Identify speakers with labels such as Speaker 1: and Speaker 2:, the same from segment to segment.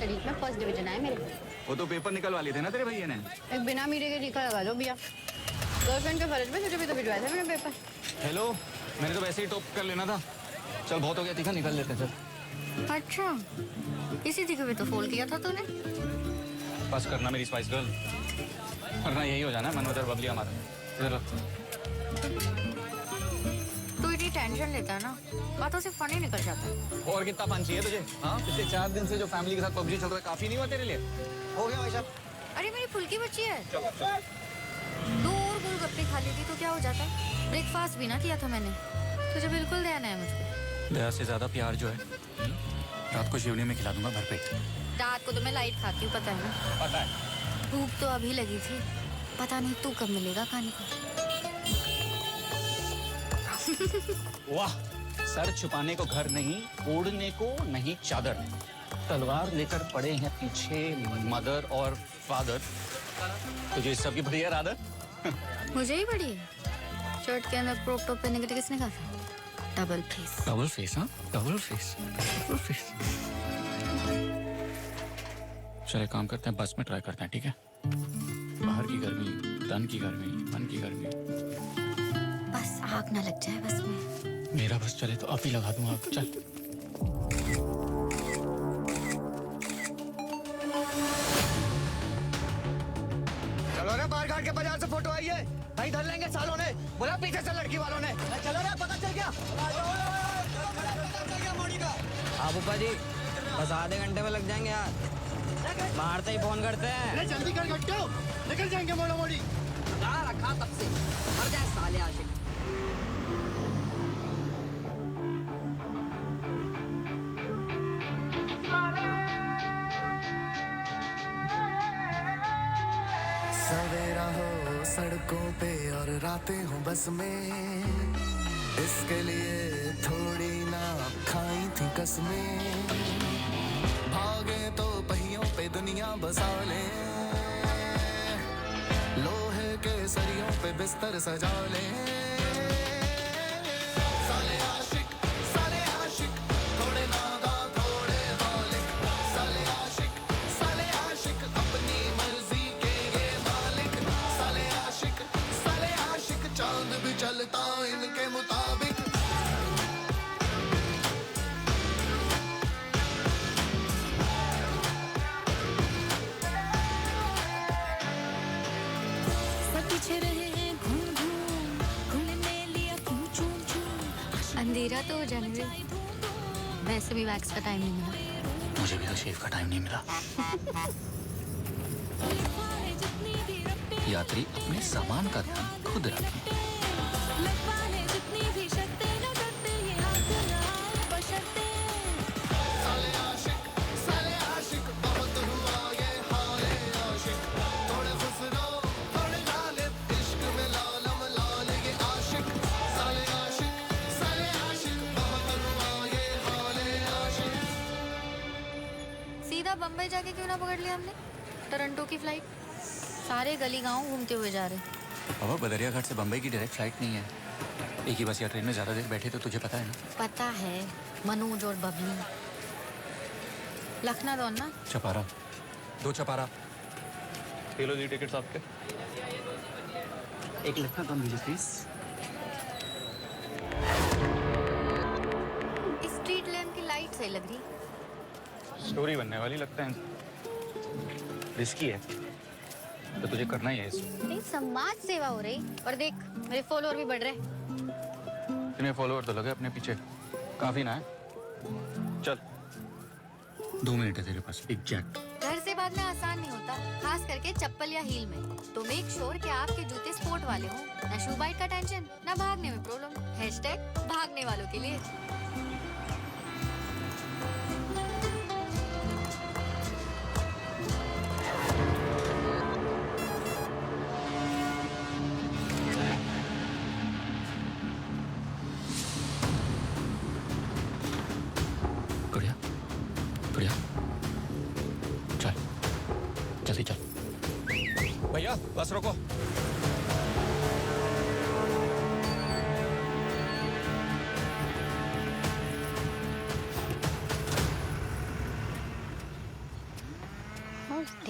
Speaker 1: Studies में first division आया मेरे।
Speaker 2: वो तो पेपर निकलवा लिए थे ना तेरे भैया ने।
Speaker 1: एक बिना मीडिया के टीका लगा दो भैया। गर्लफ्रेंड के फर्ज में तुझे भी तो भिजवाया था मैंने पेपर।
Speaker 2: हेलो, मैंने तो वैसे ही टॉप कर लेना था। चल बहुत हो गया तीखा, निकल लेते चल।
Speaker 1: अच्छा, इसी तीखे पे तो फोल किया था तूने।
Speaker 2: बस करना मेरी स्पाइस गर्ल, वरना यही हो जाना मनोदर बबली हमारा। इधर
Speaker 1: तू इतनी टेंशन लेता है ना, बातों से फनी निकल जाता है।
Speaker 2: और कितना फन चाहिए तुझे? हाँ, पिछले 4 दिन से जो फैमिली के साथ पबजी चल रहा है, काफी नहीं हुआ तेरे लिए? हो गया भाई साहब।
Speaker 1: अरे मेरी फुल्की बच्ची है।
Speaker 2: चलो चलो।
Speaker 1: 2 और गोलगप्पे खा लेती तो क्या हो जाता। ब्रेकफास्ट भी ना किया था मैंने। तुझे बिल्कुल ध्यान है मुझको।
Speaker 2: दया से ज्यादा प्यार जो है रात को शिवनी में खिला दूंगा भरपेट।
Speaker 1: रात को तो मैं लाइट खाती हूँ, पता है ना।
Speaker 2: पता है।
Speaker 1: भूख तो अभी लगी थी, पता नहीं तू कब मिलेगा खाने को।
Speaker 2: वाह, सर छुपाने को घर नहीं, ओढ़ने को नहीं चादर। तलवार लेकर पड़े हैं पीछे मदर और फादर। तुझे इस सब की बढ़िया आदत?
Speaker 1: मुझे ही बड़ी है। शर्ट के अंदर क्रॉप टॉप पहनने के लिए किसने कहा था? Double face.
Speaker 2: Double face? हाँ, डबल फेस, डबल फेस। चले काम करते हैं, बस में ट्राई करते हैं, ठीक है? बाहर की गर्मी, तन की गर्मी, मन की गर्मी।
Speaker 1: बस आग ना लग जाए बस में।
Speaker 2: मेरा बस चले तो आप ही लगा दूंगा। चल।
Speaker 3: चलो रे, बाहर घाट के बाजार से फोटो आई है, कहीं धर लेंगे सालों ने। बोला पीछे से लड़की वालों ने। चलो रे, पता चल गया।
Speaker 4: हाँ पुप्पा जी, बस आधे घंटे में लग जाएंगे यार। बाहर से ही फोन करते हैं।
Speaker 3: अरे जल्दी कर घटो, निकल जाएंगे मोड़ा मोड़ी।
Speaker 4: रखा तब से मर जाए साले आशिक।
Speaker 5: सवेरा हो सड़कों पे और रातें हो बस में, इसके लिए थोड़ी ना खाई थी कसमें। भागे तो पहियों पे दुनिया बसा ले, लोहे के सरियों पे बिस्तर सजा ले। साले आशिक, साले आशिक, थोड़े नादा थोड़े मालिक। साले आशिक, अपनी मर्जी के ये मालिक। साले आशिक, चांद भी चलता इनके मुताबिक।
Speaker 1: अंधेरा तो हो जाने दे। वैसे भी वैक्स का टाइम नहीं मिला।
Speaker 2: मुझे भी तो शेव का टाइम नहीं मिला। यात्री अपने सामान का ध्यान खुद रखें।
Speaker 5: साले आशिक, बहुत हुआ ये हाले आशिक। थोड़े खुसरो, थोड़े गालिब, इश्क में लालम लाल ये आशिक। साले आशिक, बहुत हुआ ये हाले आशिक।
Speaker 1: सीधा बम्बई जाके क्यों ना पकड़ लिया हमने टोरंटो की फ्लाइट। सारे गली गांव घूमते हुए जा रहे।
Speaker 2: बाबा, बदरिया घाट से बम्बई की डायरेक्ट फ्लाइट नहीं है। एक ही बस या ट्रेन में ज्यादा देर बैठे तो तुझे पता है ना।
Speaker 1: पता है, मनोज और बबली। लखनऊ दो ना।
Speaker 2: चपारा, 2 चपारा। ये लो जी टिकट्स आपके।
Speaker 4: एक लखनऊ कम दीजिए प्लीज।
Speaker 1: स्ट्रीट लैम्प की लाइट सही लग रही।
Speaker 2: स्टोरी बनने वाली लगता है। रिस्की है तो तुझे करना ही है इसमें।
Speaker 1: नहीं, समाज सेवा हो रही। और देख, मेरे फॉलोअर भी बढ़ रहे।
Speaker 2: इतने फॉलोअर तो लगे अपने पीछे, काफी ना है। चल, 2 मिनट है तेरे पास एग्जैक्ट।
Speaker 1: घर से भागना आसान नहीं होता, खास करके चप्पल या हील में। तो मेक श्योर कि आपके जूते स्पोर्ट वाले हों। ना शू बाइट का टेंशन, ना भागने में प्रॉब्लम। # भागने वालों के लिए।
Speaker 2: बढ़िया बढ़िया, चल जल्दी चल। भैया बस रोको।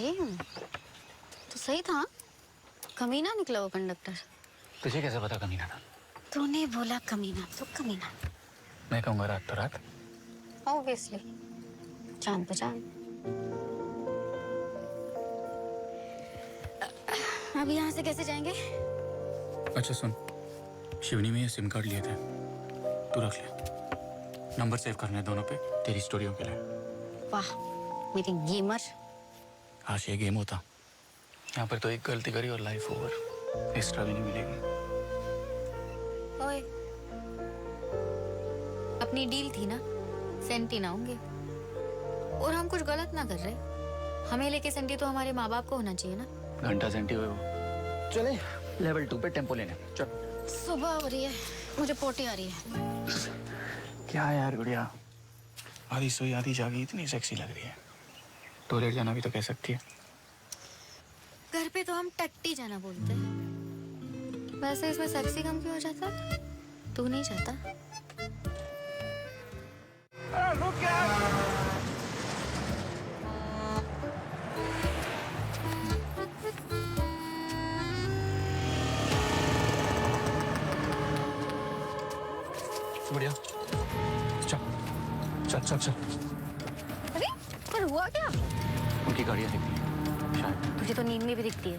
Speaker 1: सेम। तो सही था, कमीना निकला वो कंडक्टर।
Speaker 2: तुझे कैसे पता कमीना था?
Speaker 1: तूने बोला कमीना तो कमीना।
Speaker 2: मैं कहूँगा रात तो रात।
Speaker 1: ऑब्वियसली, जान पहचान। अब यहाँ से कैसे जाएंगे?
Speaker 2: अच्छा सुन, शिवनी में ये सिम कार्ड लिए थे, तू रख ले। नंबर सेव करने हैं दोनों पे, तेरी स्टोरियों के लिए।
Speaker 1: वाह, मेरी गेमर।
Speaker 2: आज ये गेम होता, यहाँ पर तो एक गलती करी और लाइफ ओवर, एक्स्ट्रा भी नहीं मिलेगी।
Speaker 1: ओए, अपनी डील थी ना, सेंटी ना होंगे। और हम कुछ गलत ना कर रहे, हमें लेके सेंटी तो हमारे माँ बाप को होना चाहिए ना।
Speaker 2: घंटा सेंटी हुए वो। चले लेवल 2 पे टेम्पो लेने, चल।
Speaker 1: सुबह हो रही है, मुझे पोटी आ रही है।
Speaker 2: क्या यार गुड़िया, आधी सोई आधी जागी, इतनी सेक्सी लग रही है। टॉयलेट जाना भी तो कह सकती है।
Speaker 1: घर पे तो हम टट्टी जाना बोलते हैं। वैसे इसमें सेक्सी कम क्यों हो जाता? तू नहीं चाहता?
Speaker 2: बढ़िया, चल चल चल चल।
Speaker 1: अरे, पर हुआ क्या?
Speaker 2: उनकी गाड़ियाँ दिख रही हैं शायद।
Speaker 1: तुझे तो नींद में भी दिखती है,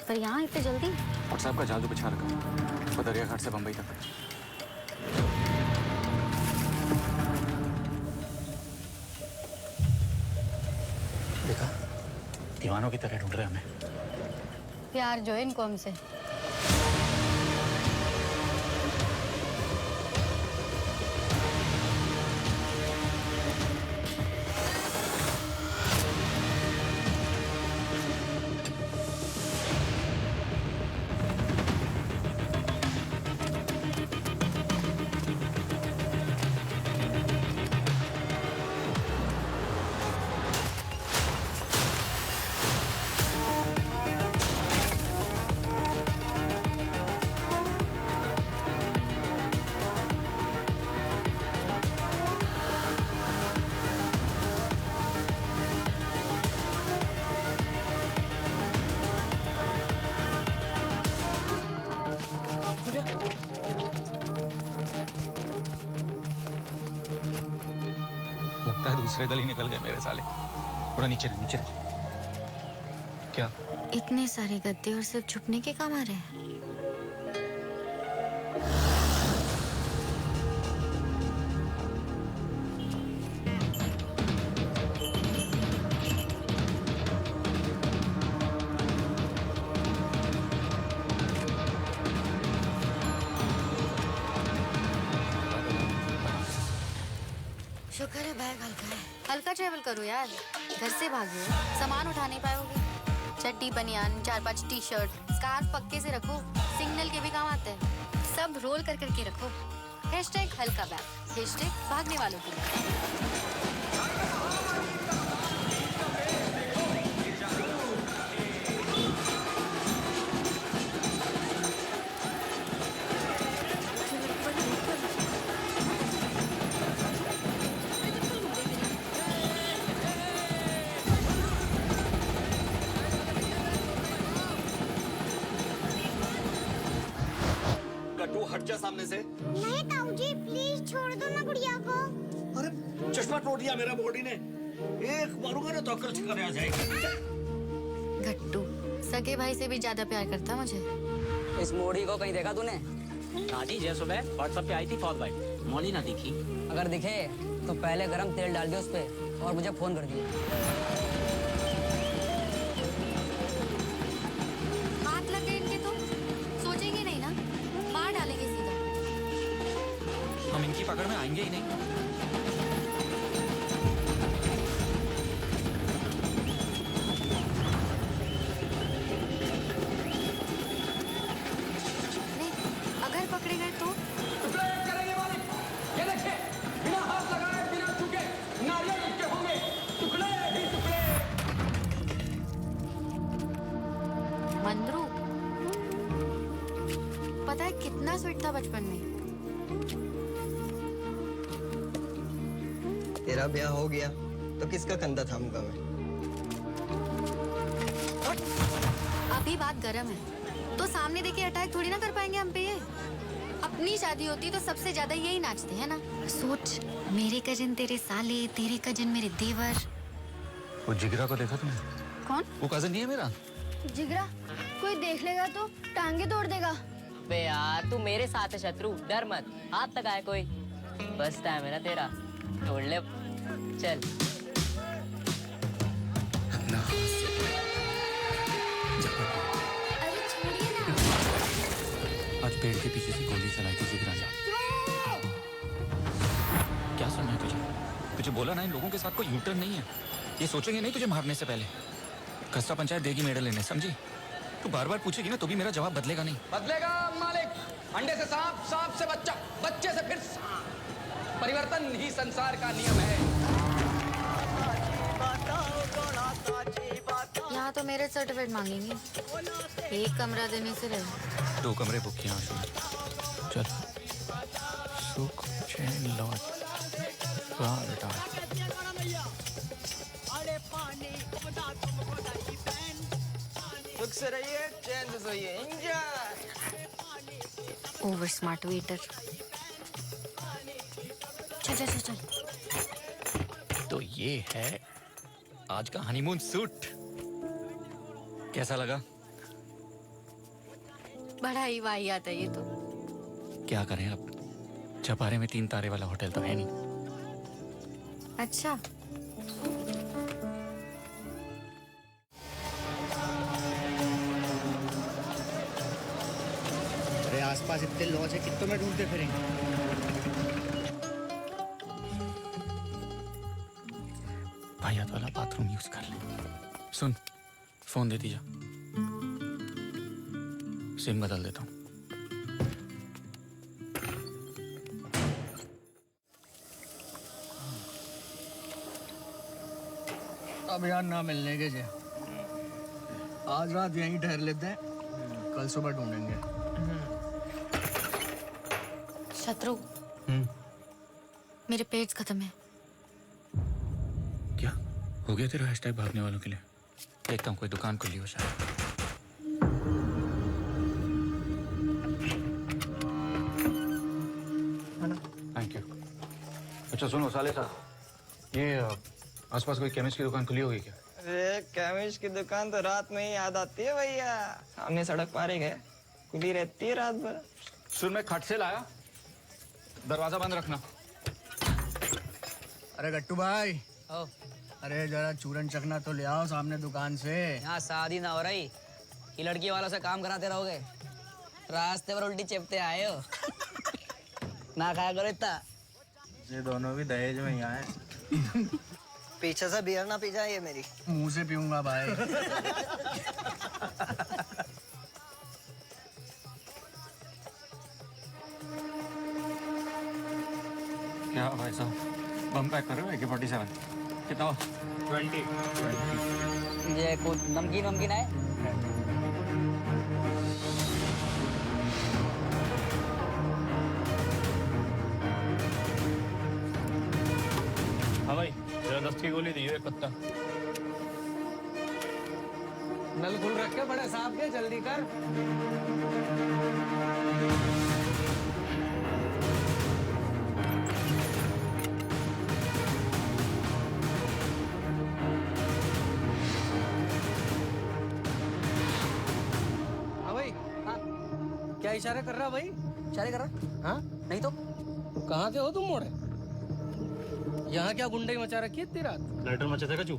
Speaker 1: पर यहाँ इतने जल्दी?
Speaker 2: व्हाट्सएप का जादू बिछा रखा, बदरिया घाट से बंबई तक। देखा, दीवानों की तरह ढूंढ रहे हमें।
Speaker 1: प्यार जो है इनको हमसे।
Speaker 2: लगता है दूसरे दल ही निकल गए मेरे साले। थोड़ा नीचे रह, नीचे रह। क्या?
Speaker 1: इतने सारे गद्दे और सिर्फ छुपने के काम आ रहे हैं। शुक्र है बैग हल्का है। हल्का ट्रेवल करो यार, घर से भागे हो, सामान उठा नहीं पाओगे। चड्डी बनियान, 4-5 टी शर्ट, स्कार्फ पक्के से रखो, सिग्नल के भी काम आते हैं। सब रोल कर करके रखो। हैशटैग हल्का बैग, हैशटैग भागने वालों के लिए।
Speaker 3: गट्टू हट जा सामने से।
Speaker 6: नहीं ताऊ जी, प्लीज छोड़ दो ना गुड़िया को।
Speaker 3: अरे चश्मा तोड़ दिया मेरा बॉडी ने, एक मारूंगा ना तो अक्ल ठिकाने आ जाएगी।
Speaker 1: गट्टू सगे भाई से भी ज्यादा प्यार करता मुझे।
Speaker 4: इस मोड़ी को कहीं देखा तूने?
Speaker 7: दादी जय सुबह व्हाट्सएप पे आई थी फॉल बाइट, मौली ना दिखी।
Speaker 4: अगर दिखे तो पहले गरम तेल डाल दिया उस पे और मुझे फोन कर दिया।
Speaker 1: हाथ लग गए इनके तो सोचेंगे नहीं ना, मार डालेंगे सीधा।
Speaker 2: हम इनकी पकड़ में आएंगे ही नहीं।
Speaker 1: नहीं, अगर पकड़े गए तो? मंद्रू, पता है कितना स्वीट था बचपन में।
Speaker 8: तेरा ब्याह हो गया तो किसका कंधा थामूंगा मैं?
Speaker 1: अभी बात गर्म है तो सामने देखे अटैक थोड़ी ना कर पाएंगे हम पे ये। अपनी शादी होती तो सबसे ज्यादा यही नाचते हैं ना। सोच, मेरे कजन तेरे साले, तेरे कजन मेरे देवर।
Speaker 2: वो जिगरा को देखा तुमने?
Speaker 1: कौन?
Speaker 2: वो कजन नहीं है मेरा?
Speaker 6: जिगरा कोई देख लेगा तो टांगे तोड़ देगा।
Speaker 8: बे यार तू मेरे साथ है शत्रु, डर मत। हाथ लगाए कोई, बस टाइम है ना तेरा, तोड़ ले। चल
Speaker 6: अरे छोड़िए ना।
Speaker 2: आज पेड़ के पीछे से गोली चलाई थी जिगरा ने। क्या सुनना है तुझे? तुझे बोला ना इन लोगों के साथ कोई यूटर्न नहीं है। ये सोचेंगे नहीं तुझे मारने से पहले। खस्ता पंचायत देगी मेडल लेने, समझी? तू बार बार पूछेगी ना तो भी मेरा जवाब बदलेगा नहीं।
Speaker 9: बदलेगा मालिक। अंडे से सांप, सांप से बच्चा, बच्चे से फिर सांप। परिवर्तन ही संसार का नियम है।
Speaker 1: यहाँ तो मेरे सर्टिफिकेट मांगेंगे। एक कमरा देने से रहे।
Speaker 2: 2 कमरे बुक किए हैं। चल सुख चैन लौट बेटा।
Speaker 4: सुख से रहिए, चैन से सोइए। एंजॉय।
Speaker 1: Over smart waiter. चल चल चल चल।
Speaker 2: तो ये है आज का हनीमून सूट। कैसा लगा?
Speaker 1: बड़ा ही वाहियात है ये तो।
Speaker 2: क्या करें अब, चपारे में 3 तारे वाला होटल तो है नहीं।
Speaker 1: अच्छा,
Speaker 3: अरे आसपास इतने लॉज है, कितनों में ढूंढते फिरेंगे।
Speaker 2: भाइयात वाला बाथरूम यूज कर ले। सुन, फोन दे दीजा, सिम बदल देता हूँ।
Speaker 3: अब यार ना मिलने के जे आज रात यहीं ठहर लेते हैं, कल सुबह ढूंढेंगे।
Speaker 1: शत्रु, मेरे पेज खत्म है।
Speaker 2: क्या हो गया तेरा हैशटैग भागने वालों के लिए? देखता हूँ कोई दुकान खुली हो शायद। Thank you. अच्छा सुनो साले साहब, ये आसपास कोई केमिस्ट की दुकान खुली होगी क्या?
Speaker 4: अरे केमिस्ट की दुकान तो रात में ही याद आती है भैया। सामने सड़क पार ही गए, खुली रहती है रात भर।
Speaker 2: सुन, मैं खट से लाया, दरवाजा बंद रखना।
Speaker 3: अरे गट्टू भाई,
Speaker 8: ओ,
Speaker 3: अरे जरा चूरन चखना तो ले आओ सामने दुकान से।
Speaker 8: यहाँ शादी ना हो रही कि लड़की वालों से काम कराते रहोगे। रास्ते पर उल्टी चेपते आए हो। ना खाया करो इतना।
Speaker 3: ये दोनों भी दहेज में ही आए।
Speaker 4: पीछे से बियर ना पी जाए मेरी।
Speaker 3: मुंह से पीऊंगा भाई।
Speaker 2: क्या भाई साहब, बम पैक कर रहे हो? AK-47 कितना हो? 20।
Speaker 8: ये कुछ नमकीन वमकीन है?
Speaker 7: हाँ भाई, जरा 10 की गोली दी, एक पत्ता।
Speaker 9: नल खुल रखे बड़े साहब के, जल्दी कर। हाँ भाई, हाँ क्या इशारा कर रहा भाई?
Speaker 8: इशारे कर रहा?
Speaker 9: हाँ
Speaker 8: नहीं तो
Speaker 9: कहाँ के हो तुम मोड़े? यहाँ क्या गुंडाई मचा रखी है इतनी रात?
Speaker 7: लाइटर मचा था कचू?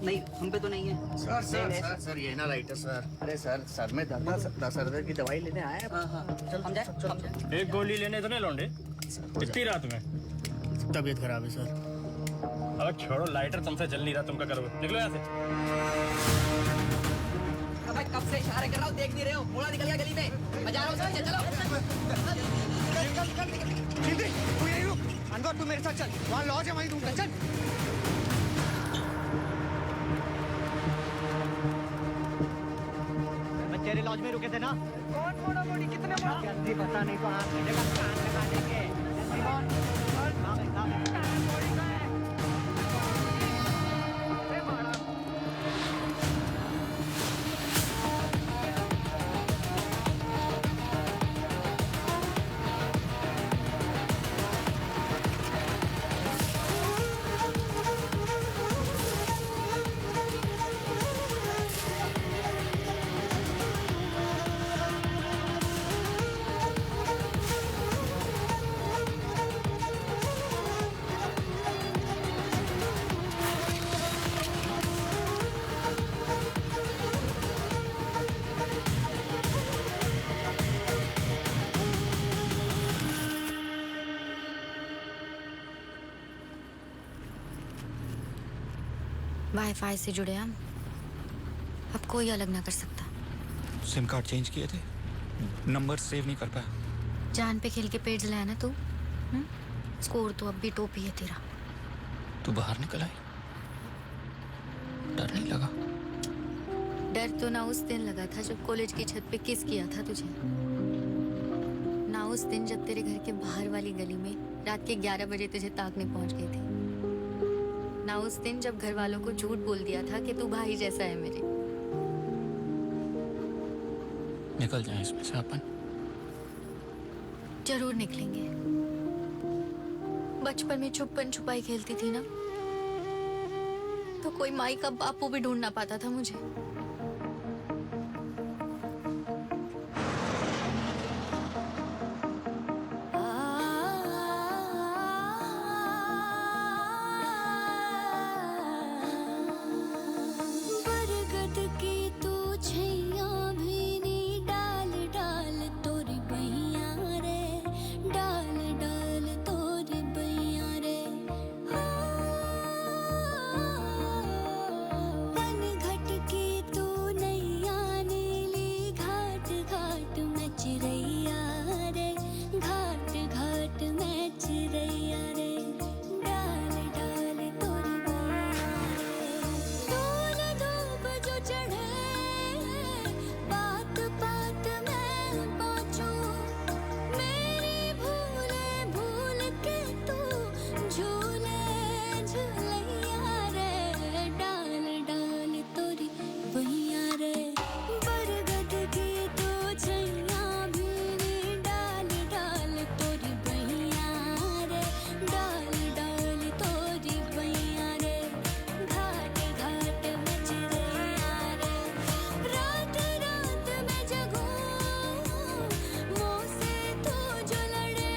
Speaker 8: नहीं, हम पे तो नहीं है।
Speaker 3: सर सर सर सर ये ना लाइटर सर। अरे सर, सर में दर्द है, सर दर्द की दवाई लेने आए हैं।
Speaker 8: हाँ हाँ, हम जाए, हम जाए।
Speaker 7: एक गोली लेने तो नहीं लौंडे इतनी रात में?
Speaker 3: तबीयत खराब है सर।
Speaker 7: अब छोड़ो, लाइटर तुमसे जल नहीं रहा, तुम क्या करोगे? निकलो यहाँ से।
Speaker 8: भाई कब से इशारे कर रहा हूँ, देख नहीं रहे हो? मुड़ा निकल गया गली में। मैं जा रहा हूँ, चलो।
Speaker 3: जल्दी, तू यहीं रुक। अनवर तू मेरे साथ चल, वहाँ लॉज है, वहीं ढूंढते चल। तेरे लॉज में रुके थे ना? कौन मोड़ा मोड़ी, कितने मोड़ा? जल्दी बता, नहीं तो आँख में जगह कान लगा देंगे। जल्दी बोल। मोड़ी का है। अरे मारा।
Speaker 1: वाईफाई से जुड़े हम, अब कोई अलग ना कर सकता।
Speaker 2: सिम कार्ड चेंज किए थे, नंबर सेव नहीं कर पाया।
Speaker 1: जान पे खेल के पेट जलाया ना तू। स्कोर तो अब भी टोपी है तेरा।
Speaker 2: तू बाहर निकल आई, डर नहीं लगा?
Speaker 1: डर तो ना उस दिन लगा था जब कॉलेज की छत पे किस किया था तुझे, ना उस दिन जब तेरे घर के बाहर वाली गली में रात के 11 बजे तुझे ताकने पहुंच गई थी, ना उस दिन जब घर वालों को झूठ बोल दिया था कि तू भाई जैसा है मेरे।
Speaker 2: निकल जाए इसमें से अपन।
Speaker 1: जरूर निकलेंगे। बचपन में छुपन छुपाई खेलती थी ना, तो कोई माई का बापू भी ढूंढ ना पाता था मुझे।
Speaker 6: बरगद की तू छैया भी नी डाल डाल तोरी बैया रे, डाल डाल तोरी बैया रे। पन घट की तू नैया नीली, घाट घाट में चिरैया रे, घाट घाट में चिरैया रे, डाल डाल तोरी बैया रे। धूल धूप जो चढ़े बात बात में पहुंचूं, मेरी भूले भूल के तू झूले झूलैया रे, डाल डाल तोरी बैया रे। बरगद की तू छैया भी नी डाल डाल तोरी बैया रे, डाल डाल तोरी बैया रे, घाट घाट में चिरैया रे। रात रात में जगूं मुँह से तू जो लड़े,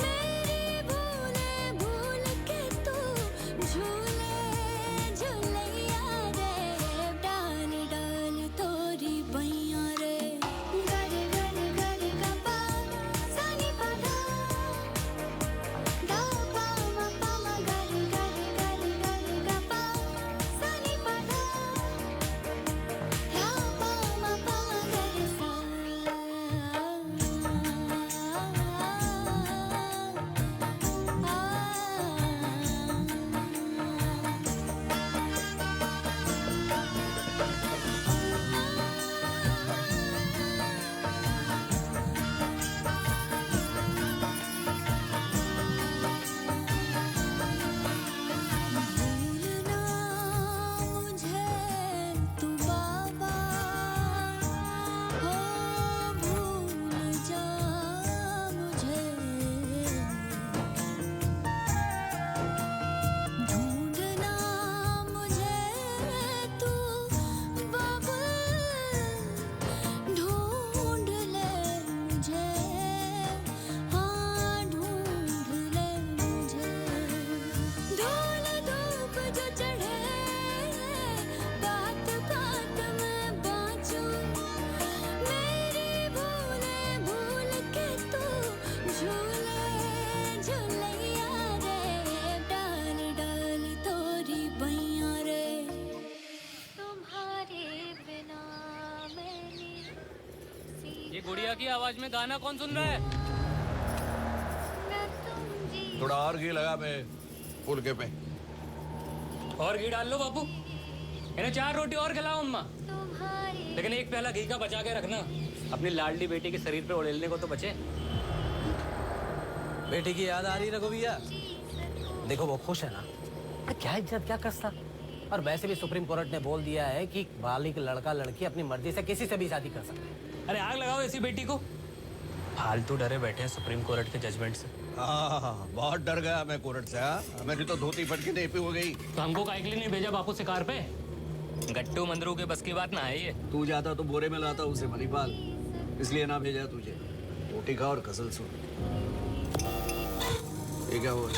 Speaker 6: मेरी भूले भूल के तू झूले झूलैया रे, डाल डाल तोरी बैया रे। गर गर गर गपा सानी पधा, धा पा मा गर गर गर गर गपा सानी पधा, धा पा मा गर सा। भूलना मुझे तू बाबा, हो भूल जा मुझे। ढूंढना मुझे तू बाबा, ढूंढ ले मुझे, हाँ ढूंढ ले मुझे। धूल धूप जो चढ़े बात बात में बाँचूं, मेरी भूले भूल के तू झूले झूलैया रे, डाल डाल तोरी बैया रे। तुम्हारे बिना मैंने
Speaker 7: ये गुड़िया की आवाज में गाना कौन सुन रहा है?
Speaker 10: थोड़ा और घी लगा मैं फुलके पे।
Speaker 7: और घी डाल लो बापू। इन्हें 4 रोटी और खिलाओ अम्मा, लेकिन एक प्याला घी का बचा के रखना, अपनी लाडली बेटी के शरीर पे उड़ेलने को तो बचे।
Speaker 3: बेटी की याद आ रही रघु भैया? देखो वो खुश है ना, क्या इज्जत क्या कसता। और वैसे भी सुप्रीम कोर्ट ने बोल दिया है कि बालिग लड़का लड़की अपनी मर्जी से किसी से भी शादी कर सकते हैं।
Speaker 7: अरे आग लगाओ ऐसी बेटी को। फालतू डरे बैठे हैं सुप्रीम कोर्ट के जजमेंट से।
Speaker 10: हाँ, बहुत डर गया मैं कोर्ट से। हाँ, मेरी तो धोती फट के नेपी हो गई।
Speaker 7: तो हमको काहे के लिए नहीं भेजा बापू शिकार पे? गट्टू मंदरू के बस की बात ना है ये।
Speaker 10: तू जाता तो बोरे में लाता उसे मणिपाल, इसलिए ना भेजा तुझे। रोटी खा और गजल सुन। ये क्या हुआ?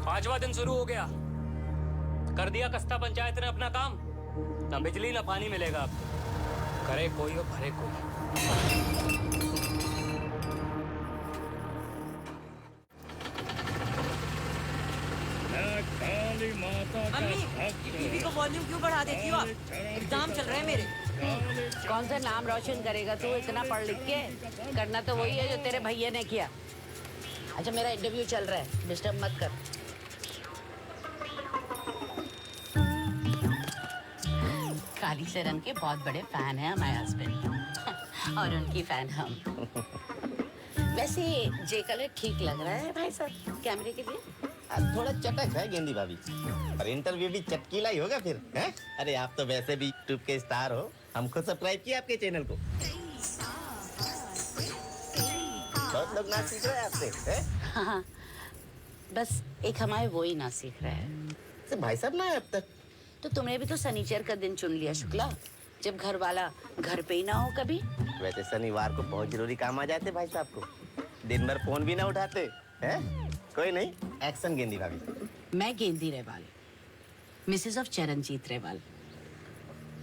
Speaker 7: 5वां दिन शुरू हो गया। कर दिया कस्ता पंचायत ने अपना काम। ना बिजली ना पानी मिलेगा अब। करे कोई और भरे कोई।
Speaker 11: वॉल्यूम क्यों बढ़ा देती हो आप? एग्जाम चल रहे हैं मेरे।
Speaker 12: कौन सा नाम रोशन करेगा तू इतना पढ़ लिख के? करना तो वही है जो तेरे भैया ने किया। अच्छा मेरा इंटरव्यू चल रहा है, डिस्टर्ब मत कर। काली सरन के बहुत बड़े फैन हैं हमारे हस्बैंड और उनकी फैन हम। वैसे जे कलर ठीक लग रहा है भाई साहब कैमरे के लिए।
Speaker 13: थोड़ा चटक है गेंदी भाभी, पर इंटरव्यू भी चटकीला ही होगा फिर हैं? अरे आप तो वैसे भी यूट्यूब के स्टार हो, हमको सब्सक्राइब किया आपके चैनल को। बहुत लोग नाच सीख रहे हैं आपसे हैं?
Speaker 12: हाँ, बस एक हमारे वो ही ना सीख रहा है।
Speaker 13: तो भाई साहब ना है अब तक।
Speaker 12: तो तुमने भी तो शनिचर का दिन चुन लिया शुक्ला, जब घर वाला घर पे ही ना हो कभी।
Speaker 13: वैसे शनिवार को बहुत जरूरी काम आ जाते भाई साहब को, दिन भर फोन भी ना उठाते हैं। कोई नहीं, एक्शन गेंदी भाभी।
Speaker 12: मैं Gendi Rewal, Mrs of Charanjit Rewal,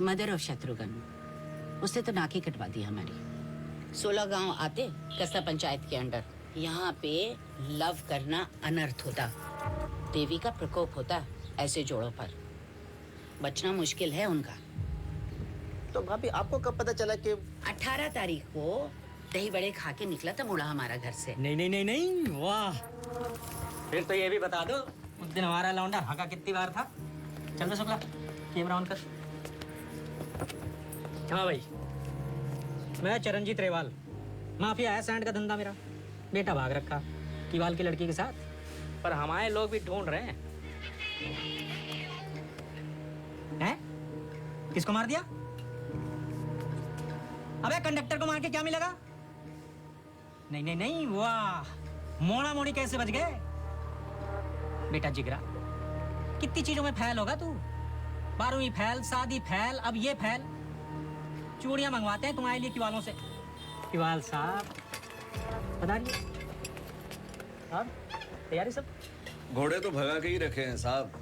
Speaker 12: mother of Shatrughan. उससे तो नाकी कटवा दी हमारी। 16 गांव आते कस्ता पंचायत के अंडर। यहाँ पे लव करना अनर्थ होता, देवी का प्रकोप होता ऐसे जोड़ों पर। बचना मुश्किल है उनका।
Speaker 13: तो भाभी आपको कब पता चला कि
Speaker 12: 18 तारीख को दही बड़े खा के निकला था मुड़ा हमारा घर से।
Speaker 11: नहीं नहीं नहीं नहीं, वाह। फिर तो ये भी बता दो उस दिन हमारा लौंडा हका कितनी बार था। चल तो शुक्ला कैमरा ऑन कर। हाँ भाई, मैं चरणजीत रेवाल, माफिया है सैंड का धंधा मेरा। बेटा भाग रखा कीवाल की लड़की के साथ, पर हमारे लोग भी ढूंढ रहे हैं। हैं? किसको मार दिया? अबे कंडक्टर को मार के क्या मिलेगा? नहीं नहीं नहीं, वाह, मोड़ा मोड़ी कैसे बच गए? बेटा जिगरा, कितनी चीजों में फैल होगा तू। 12वीं फैल, शादी फैल, अब ये फैल। चूड़ियां मंगवाते हैं तुम्हारे लिए किवालों से। किवाल साहब बता रही अब तैयारी सब?
Speaker 10: घोड़े तो भगा के ही रखे हैं साहब,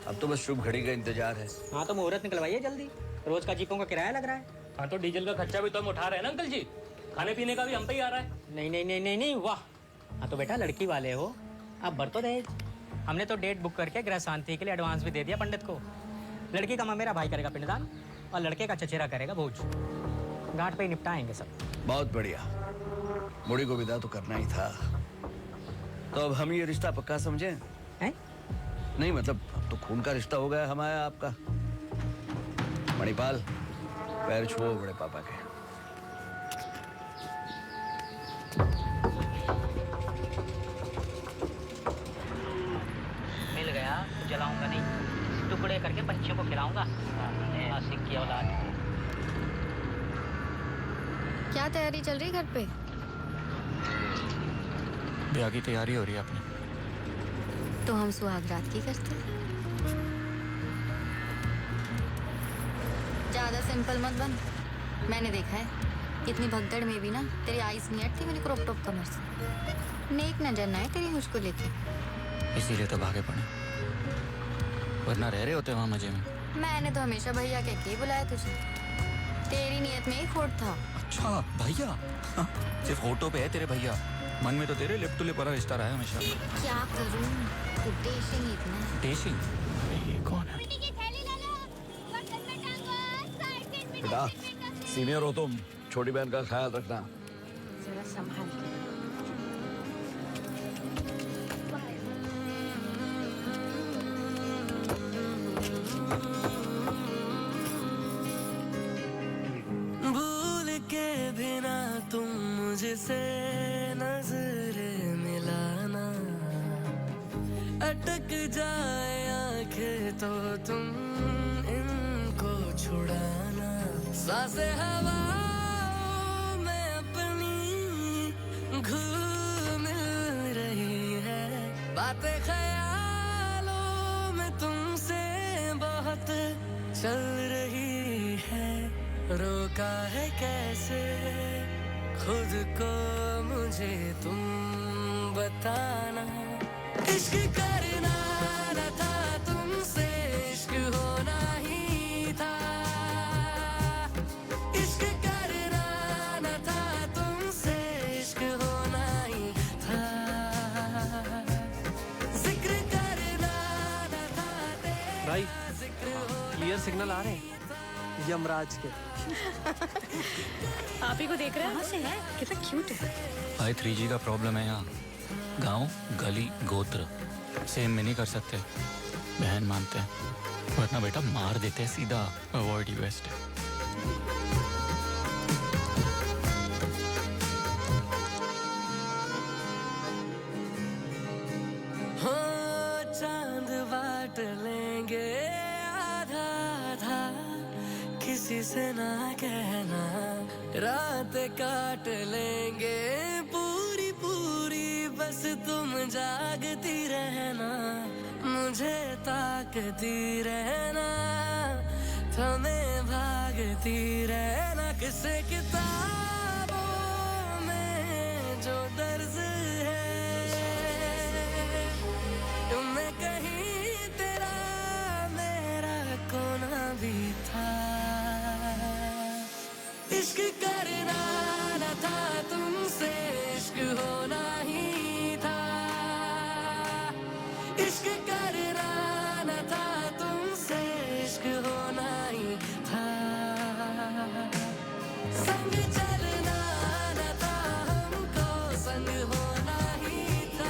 Speaker 10: अब तो बस शुभ घड़ी का इंतजार है।
Speaker 11: हाँ तो मुहूर्त निकलवाइए जल्दी, रोज का जीपों का किराया लग रहा है।
Speaker 7: हाँ तो डीजल का खर्चा भी तो हम उठा रहे हैं ना अंकल जी, खाने पीने का भी हम पे ही आ रहा है।
Speaker 11: नहीं नहीं नहीं नहीं नहीं, वाह। हाँ तो बेटा लड़की वाले हो, अब भर तो दहेज। हमने तो डेट बुक करके गृह शांति के लिए एडवांस भी दे दिया पंडित को। लड़की का माँ मेरा भाई करेगा पिंडदान और लड़के का चचेरा करेगा भोज। घाट पे ही निपटाएंगे सब।
Speaker 10: बहुत बढ़िया, मुड़ी को विदा तो करना ही था। तो अब हम ये रिश्ता पक्का समझे
Speaker 11: हैं?
Speaker 10: नहीं मतलब अब तो खून का रिश्ता हो गया हमारा आपका। मणिपाल पैर छुओ बड़े पापा के।
Speaker 12: मिल गया तो जलाऊंगा नहीं, टुकड़े करके पंछियों को खिलाऊंगा। नासिक की औलाद।
Speaker 1: क्या तैयारी चल रही घर पे?
Speaker 2: ब्याह की तैयारी हो रही है अपनी।
Speaker 1: तो हम सुहाग रात की करते। ज्यादा सिंपल मत बन। मैंने देखा है इतनी भगदड़ में भी ना तेरी आईज नहीं हटती मेरी क्रॉप टॉप कमर से। नेक नजर ना है तेरी मुझको लेके,
Speaker 2: इसीलिए तो भागे पड़े, वरना रह रहे होते वहाँ मजे में।
Speaker 1: मैंने तो हमेशा भैया कह के ही बुलाया तुझे। तेरी नियत में ही खोट था।
Speaker 2: अच्छा भैया, सिर्फ होठों पे है तेरे भैया, मन में तो तेरे लिप टू लिप वाला रिश्ता रहा है हमेशा।
Speaker 1: क्या करूं, तू टेशिंग इतना।
Speaker 2: टेशिंग? ये कौन है?
Speaker 10: बेटा सीनियर हो तुम, छोटी बहन का ख्याल रखना।
Speaker 12: जरा संभाल के।
Speaker 14: भूल के बिना तुम मुझसे नजर मिलाना, अटक जाए आंखें तो तुम इनको छुड़ाना। सांसें हवाओं में अपनी घूम रही है, बातें ख्यालों में तुमसे बहुत चल रही है। रोका है कैसे खुद को मुझे तुम बताना। इश्क करना न था तुमसे, इश्क होना ही था। इश्क करना न था तुमसे, इश्क होना ही था। जिक्र करना न था तेरा,
Speaker 11: भाई
Speaker 14: जिक्र
Speaker 15: सिग्नल आ रहे हैं यमराज के।
Speaker 16: आप ही को देख रहे हैं? कहाँ से है? कितना क्यूट है।
Speaker 7: भाई 3G का प्रॉब्लम है यहाँ। गांव, गली, गोत्र सेम में नहीं कर सकते। बहन मानते हैं, वरना बेटा मार देते हैं सीधा। अवॉइड ही बेस्ट है।
Speaker 14: हो चांद बांट लेंगे आधा आधा, किसी से ना कहना। रात काट लेंगे पूरी पूरी, बस तुम जागती रहना। मुझे ताकती रहना, तुम्हें भागती रहना। किसे किताबों में जो दर्ज मैं कहीं तेरा मेरा कोना भी था। इश्क करना न था तुमसे, इश्क होना ही था। इश्क करना न था तुमसे, इश्क होना ही था। संग चलना न था हमको, संग होना ही था।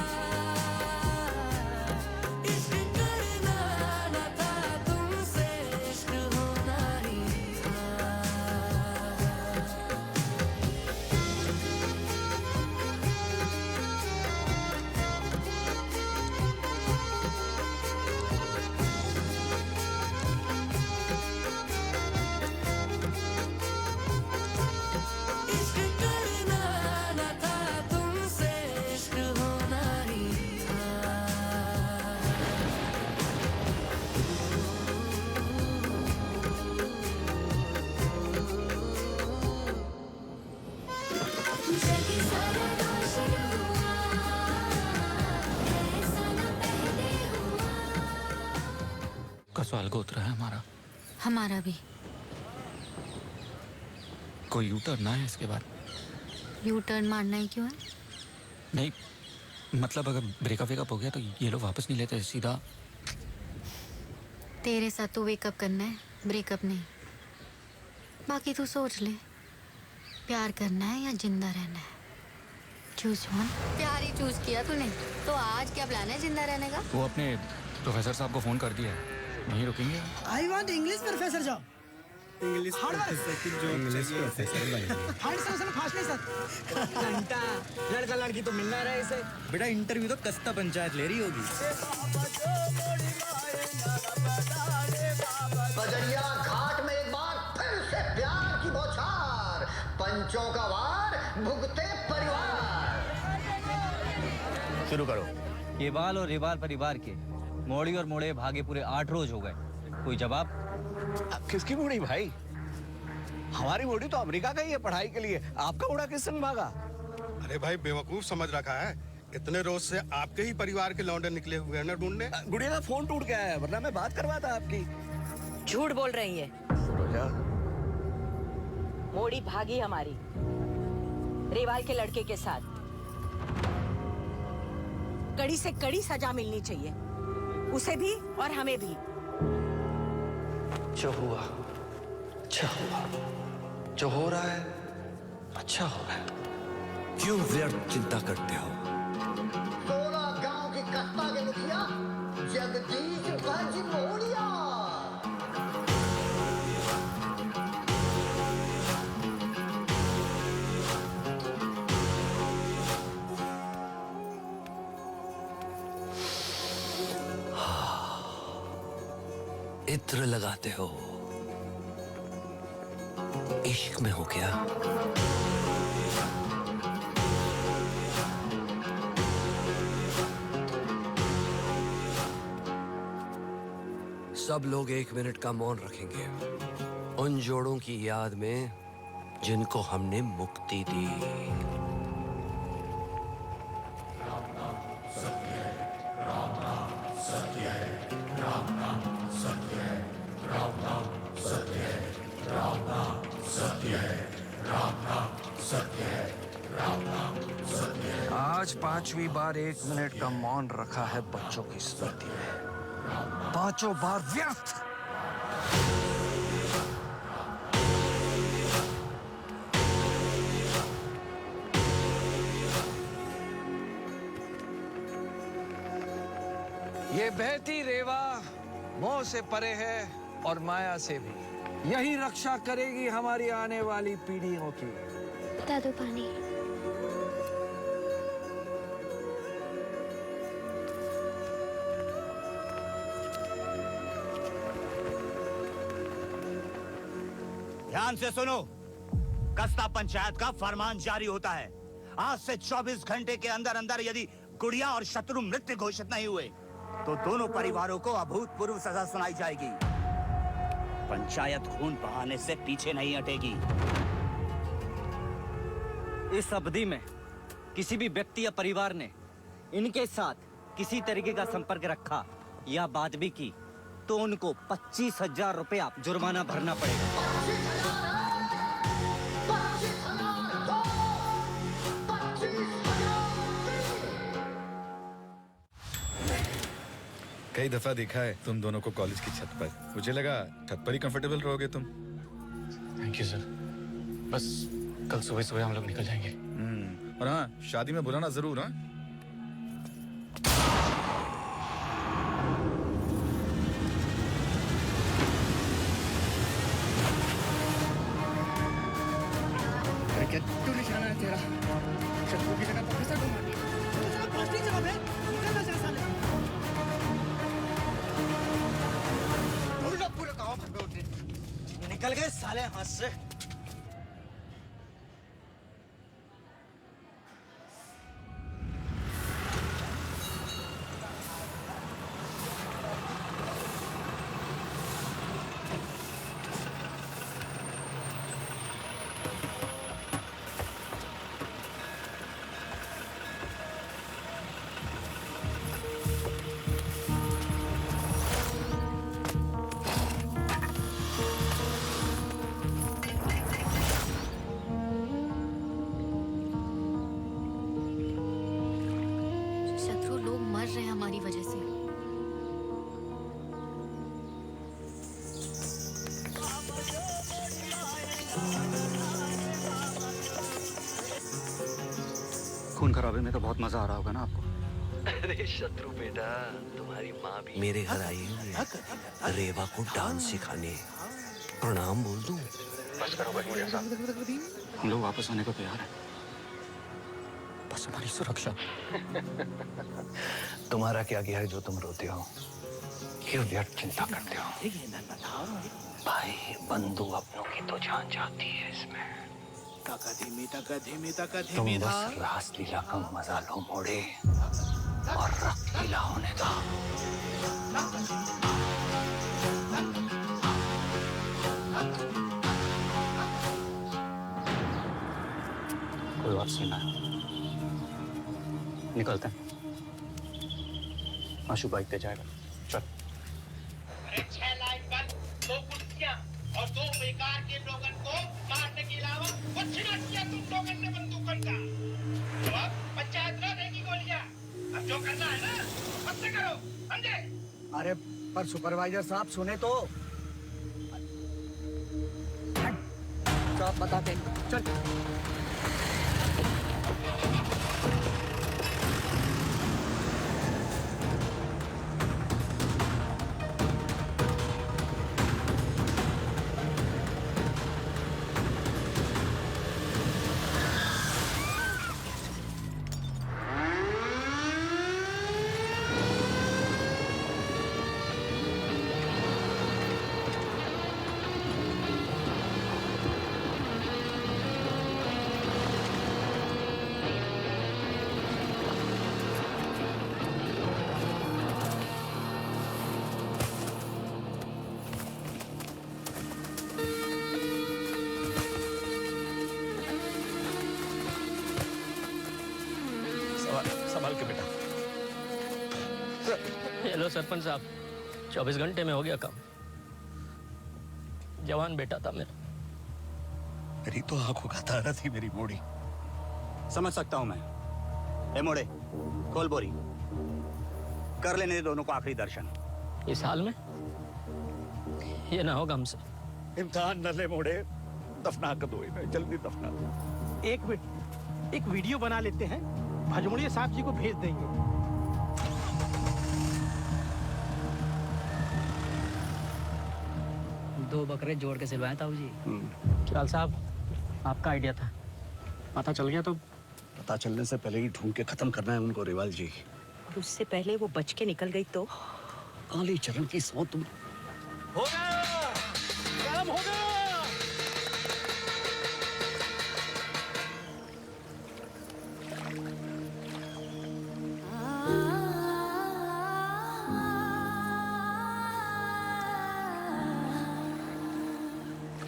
Speaker 7: कसवाल गोत्र है हमारा।
Speaker 1: हमारा भी।
Speaker 7: कोई यू टर्न ना है इसके बाद?
Speaker 1: यू टर्न मारना ही क्यों है?
Speaker 7: नहीं मतलब अगर ब्रेकअप वेकअप हो गया तो ये लोग वापस नहीं लेते सीधा।
Speaker 1: तेरे साथ तो वेकअप करना है, ब्रेकअप नहीं। बाकी तू सोच ले, प्यार करना है या जिंदा रहना है। Choose one. प्यार ही चूज किया तूने, तो आज क्या प्लान है जिंदा रहने का?
Speaker 7: वो अपने प्रोफेसर साहब को फोन कर दिया है, नहीं रुकेंगे।
Speaker 17: I want English professor job.
Speaker 10: English professor की जॉब। इंग्लिश प्रोफेसर भाई।
Speaker 17: हार्ड से फास्ट नहीं सर।
Speaker 10: घंटा लड़का लड़की तो मिलना रहा है इसे। बेटा इंटरव्यू तो कस्ता पंचायत ले रही होगी।
Speaker 18: बजरिया घाट में एक बार फिर से प्यार की बौछार, पंचों का वार भुगते परिवार।
Speaker 10: शुरू करो। केवाल और रेवाल परिवार के मोड़ी और मोड़े भागे पूरे 8 रोज हो गए। कोई जवाब?
Speaker 19: किसकी मोड़ी भाई? हमारी मोड़ी तो अमेरिका का ही है पढ़ाई के लिए। आपका मोड़ा किसने भागा?
Speaker 20: अरे भाई बेवकूफ समझ रखा है। इतने रोज से आपके ही परिवार के लौंडे निकले हुए हैं ना ढूंढने।
Speaker 19: गुड़िया का फोन टूट गया है, वरना मैं बात करवाता आपकी।
Speaker 16: झूठ बोल रही है। मोड़ी भागी हमारी रेवाल के लड़के के साथ। कड़ी से कड़ी सजा मिलनी चाहिए, उसे भी और हमें भी।
Speaker 9: जो हुआ अच्छा हुआ, जो हो रहा है अच्छा हो रहा है।
Speaker 10: क्यों व्यर्थ चिंता करते हो?
Speaker 18: 16 गांव की कस्बा के मुखिया जगदीश गंज मोड़िया।
Speaker 9: इत्र लगाते हो, इश्क में हो क्या? सब लोग 1 मिनट का मौन रखेंगे उन जोड़ों की याद में जिनको हमने मुक्ति दी।
Speaker 10: आज 5वीं बार 1 मिनट का मौन रखा है बच्चों की स्मृति में। 5 बार व्यर्थ।
Speaker 19: ये बहती रेवा मोह से परे है और माया से भी। यही रक्षा करेगी हमारी आने वाली पीढ़ियों की।
Speaker 6: बता दो पानी।
Speaker 21: ध्यान से सुनो, कस्ता पंचायत का फरमान जारी होता है। आज से 24 घंटे के अंदर अंदर यदि गुड़िया और शत्रु मृत घोषित नहीं हुए तो दोनों परिवारों को अभूतपूर्व सजा सुनाई जाएगी। पंचायत खून बहाने से पीछे नहीं हटेगी।
Speaker 10: इस अवधि में किसी भी व्यक्ति या परिवार ने इनके साथ किसी तरीके का संपर्क रखा या बात भी की तो उनको 25,000 रुपया जुर्माना भरना पड़ेगा।
Speaker 22: कई दफा देखा है तुम दोनों को कॉलेज की छत पर। मुझे लगा छत पर ही कंफर्टेबल रहोगे तुम।
Speaker 7: Thank you sir. बस कल सुबह सुबह हम लोग निकल जाएंगे।
Speaker 22: और हाँ, शादी में बुलाना जरूर। हाँ,
Speaker 17: क्या तू निशाना है तेरा? शत्रु की जगह प्रोफेसर को मार दिया। तो चलो फास्ट ही जवाब है। निकलना जा साले। पूरा गांव भर में उठे। निकल गए साले हाथ से।
Speaker 1: हमारी वजह से।
Speaker 2: खून खराबे में तो बहुत मजा आ रहा होगा ना आपको।
Speaker 19: अरे शत्रु बेटा, तुम्हारी माँ भी मेरे घर आई है रेवा को डांस सिखाने। प्रणाम बोल दूं?
Speaker 7: बस करो भैया साहब, हम लोग वापस आने को तैयार हैं। बस हमारी सुरक्षा।
Speaker 19: तुम्हारा क्या गया है जो तुम रोते हो? क्यों व्यर्थ चिंता करते हो? भाई बंधु अपनों की तो जान जाती है इसमें। तुम बस रास लीला का मजा लो मोड़े, और रक्त लीला होने दो।
Speaker 2: कोई बात नहीं है, निकलते हैं। आशु बाइक पे जाएगा, चल।
Speaker 23: अरे 6 लाइन बंद, 2 कुर्सियां और 2 बेकार के लोगन को मारने के अलावा कुछ न किया तुम लोगों ने बंदूकन का। तो अब पंचायत न देगी गोलियां। अब जो करना है ना, अब से करो, समझे?
Speaker 17: अरे पर सुपरवाइजर साहब सुने तो। सब बताते, चल।
Speaker 24: संभाल के बेटा।
Speaker 25: हेलो सरपंच साहब, 24 घंटे में हो गया काम। जवान बेटा था मेरा।
Speaker 19: मेरी तो आंखों का तारा थी मेरी मोड़ी।
Speaker 21: समझ सकता हूं मैं। ए मोड़े, खोल बोरी, कर लेने दे दोनों को आखिरी दर्शन।
Speaker 25: इस हाल में ये ना होगा हमसे।
Speaker 19: इम्तिहान न ले मोड़े, दफना कर दो इन्हें, जल्दी दफना दो।
Speaker 26: एक वीडियो बना लेते हैं, भजमुड़िया साहब जी को भेज देंगे।
Speaker 11: 2 बकरे जोड़ के सिलवाए ताऊ जी।
Speaker 26: चाल साहब, आपका आइडिया था, पता चल गया तो?
Speaker 17: पता चलने से पहले ही ढूंढ के खत्म करना है उनको रिवाल जी।
Speaker 16: और उससे पहले वो बच के निकल गई तो?
Speaker 17: काली चरण की सौ तुम।
Speaker 26: हो गया, काम हो गया।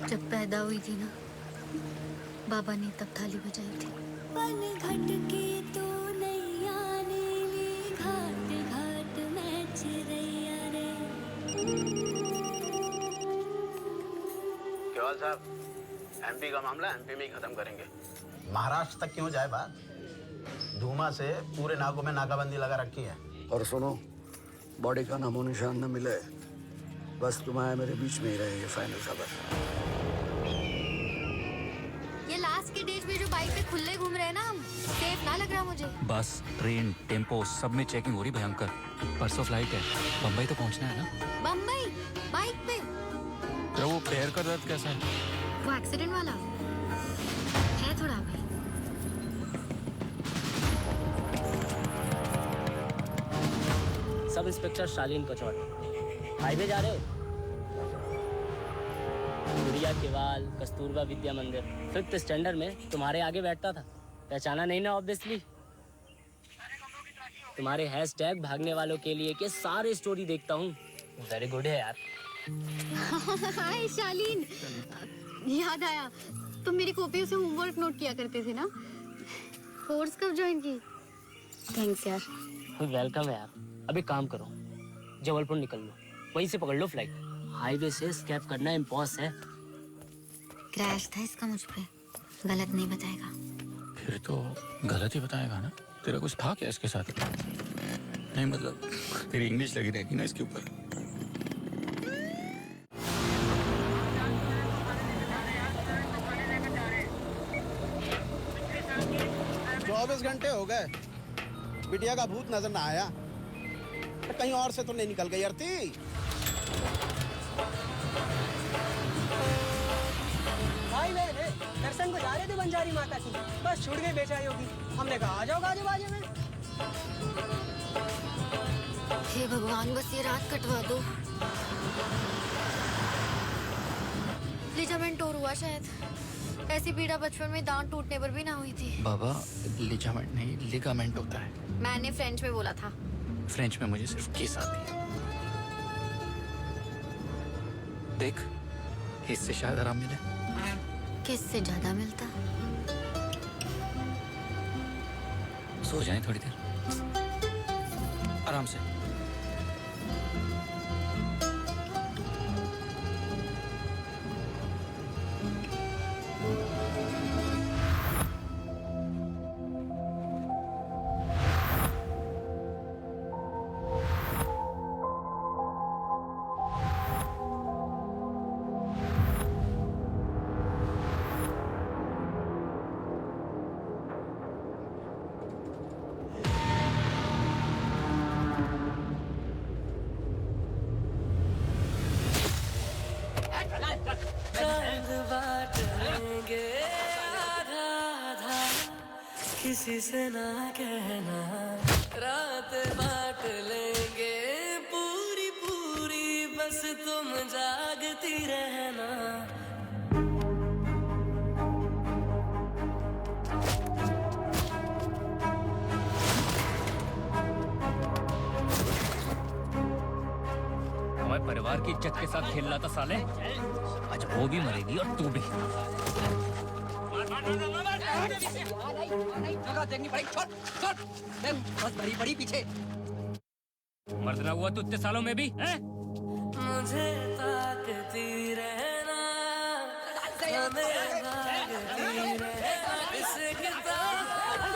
Speaker 1: जब पैदा हुई थी ना, बाबा ने तब थाली बजाई थी।
Speaker 6: पन घट के तू नैया नीली घाट घाट मैच रैया रे।
Speaker 3: केवल साहब, एमपी का मामला एमपी में ही खत्म करेंगे। महाराष्ट्र तक क्यों जाए बात? धूमा से पूरे नाकों में नाकाबंदी लगा रखी है।
Speaker 17: और सुनो, बॉडी का नामो निशान न मिले, बस तुम्हारे मेरे बीच में ही रहेंगे, फाइनल खबर।
Speaker 1: ये लास्ट के डेज में जो बाइक पे खुले घूम रहे हैं ना हम, सेफ ना लग रहा मुझे।
Speaker 7: बस, ट्रेन, टेम्पो सब में चेकिंग हो रही भयंकर। परसों फ्लाइट है, बम्बई तो पहुंचना है ना।
Speaker 1: बम्बई बाइक पे?
Speaker 7: तो वो पैर का दर्द कैसा है?
Speaker 1: वो एक्सीडेंट वाला है थोड़ा अभी।
Speaker 11: सब इंस्पेक्टर शालीन कचौड़, हाईवे जा रहे हो? गुड़िया केवाल, कस्तूरबा विद्या मंदिर 5th स्टैंडर्ड में तुम्हारे आगे बैठता था, पहचाना नहीं ना? ऑब्वियसली तुम्हारे हैशटैग भागने वालों के लिए के सारे स्टोरी देखता हूँ। वेरी गुड है यार।
Speaker 1: हाय शालीन, याद आया, तुम मेरी कॉपियों से होमवर्क नोट किया करते थे ना? कोर्स कब ज्वाइन की? थैंक्स यार।
Speaker 11: वेलकम है यार। अभी काम करो, जबलपुर निकल लो, वहीं से पकड़ लो फ्लाइट। हाईवे से स्कैप करना इम्पॉस है।
Speaker 1: क्रैश था इसका मुझ पे, गलत नहीं बताएगा।
Speaker 7: फिर तो गलत ही बताएगा ना। तेरा कुछ था क्या इसके साथ? नहीं मतलब तेरी इंग्लिश लगी रहेगी ना इसके ऊपर।
Speaker 17: चौबीस घंटे हो गए, बिटिया का भूत नजर ना आया। कहीं और से तो नहीं निकल गई आरती?
Speaker 15: भाई बहन दर्शन को जा रहे थे बंजारी माता की, बस छूट गई बेचारी होगी। हमने कहा आ जाओ गाजे बाजे में।
Speaker 1: हे भगवान, बस ये रात कटवा दो। लिगामेंट तोड़ हुआ शायद। ऐसी पीड़ा बचपन में दांत टूटने पर भी ना हुई थी।
Speaker 7: बाबा, लिगामेंट नहीं, लिगामेंट होता है।
Speaker 1: मैंने फ्रेंच में बोला था।
Speaker 7: फ्रेंच में मुझे सिर्फ किस आती है। देख, इससे शायद आराम मिले।
Speaker 1: किससे ज्यादा मिलता?
Speaker 7: सो जाएं थोड़ी देर आराम से।
Speaker 14: चांद बांट लेंगे आधा आधा, किसी से ना कहना। रात बांट लेंगे पूरी पूरी, बस तुम जागती रहना।
Speaker 11: हमारे परिवार की इज्जत के साथ खेल रहा था साले, आज वो भी मरेगी और तू भी।
Speaker 9: देखनी पड़ेगी, छोड़ छोड़, बस बड़ी बड़ी पीछे।
Speaker 11: मर्द ना हुआ तू इतने सालों में भी, हैं?
Speaker 14: मुझे ताकती रहना, हमें भागती रहना। इस किताब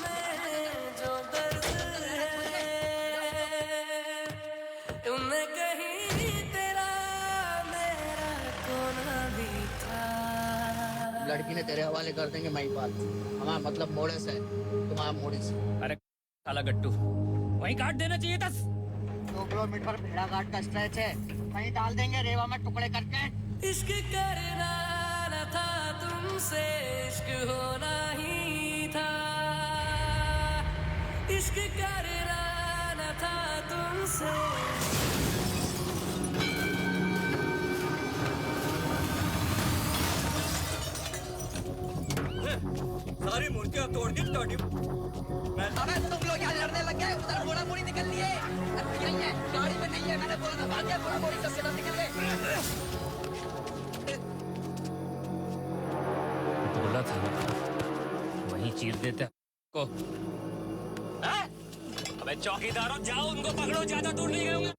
Speaker 14: में जो दर्द है, तुमने कहीं तेरा मेरा कोना भी था।
Speaker 9: लड़की ने तेरे हवाले कर देंगे मई बात। हमारा मतलब मोड़े से, तुम्हारा मोड़ी से।
Speaker 11: अरे साला गट्टू, वहीं काट देना चाहिए था।
Speaker 17: 2 किलोमीटर भेड़ा घाट का स्ट्रेच है, कहीं डाल देंगे रेवा में टुकड़े करके।
Speaker 14: इश्क करना न था तुमसे, इश्क होना ही था। इश्क करना न था तुमसे।
Speaker 10: सारी मूर्तियां तोड़ दी टोटी।
Speaker 9: अबे तुम लोग यहाँ लड़ने लग गए, उधर घोड़ा मोड़ी निकल लिए। नहीं है, गाड़ी में नहीं है, मैंने बोला था भाग गया, घोड़ा मोड़ी सबसे निकल गए।
Speaker 7: बोला था ना, वहीं चीर देते को।
Speaker 10: अबे चौकीदारों जाओ, उनको पकड़ो, ज्यादा दूर नहीं गए होंगे।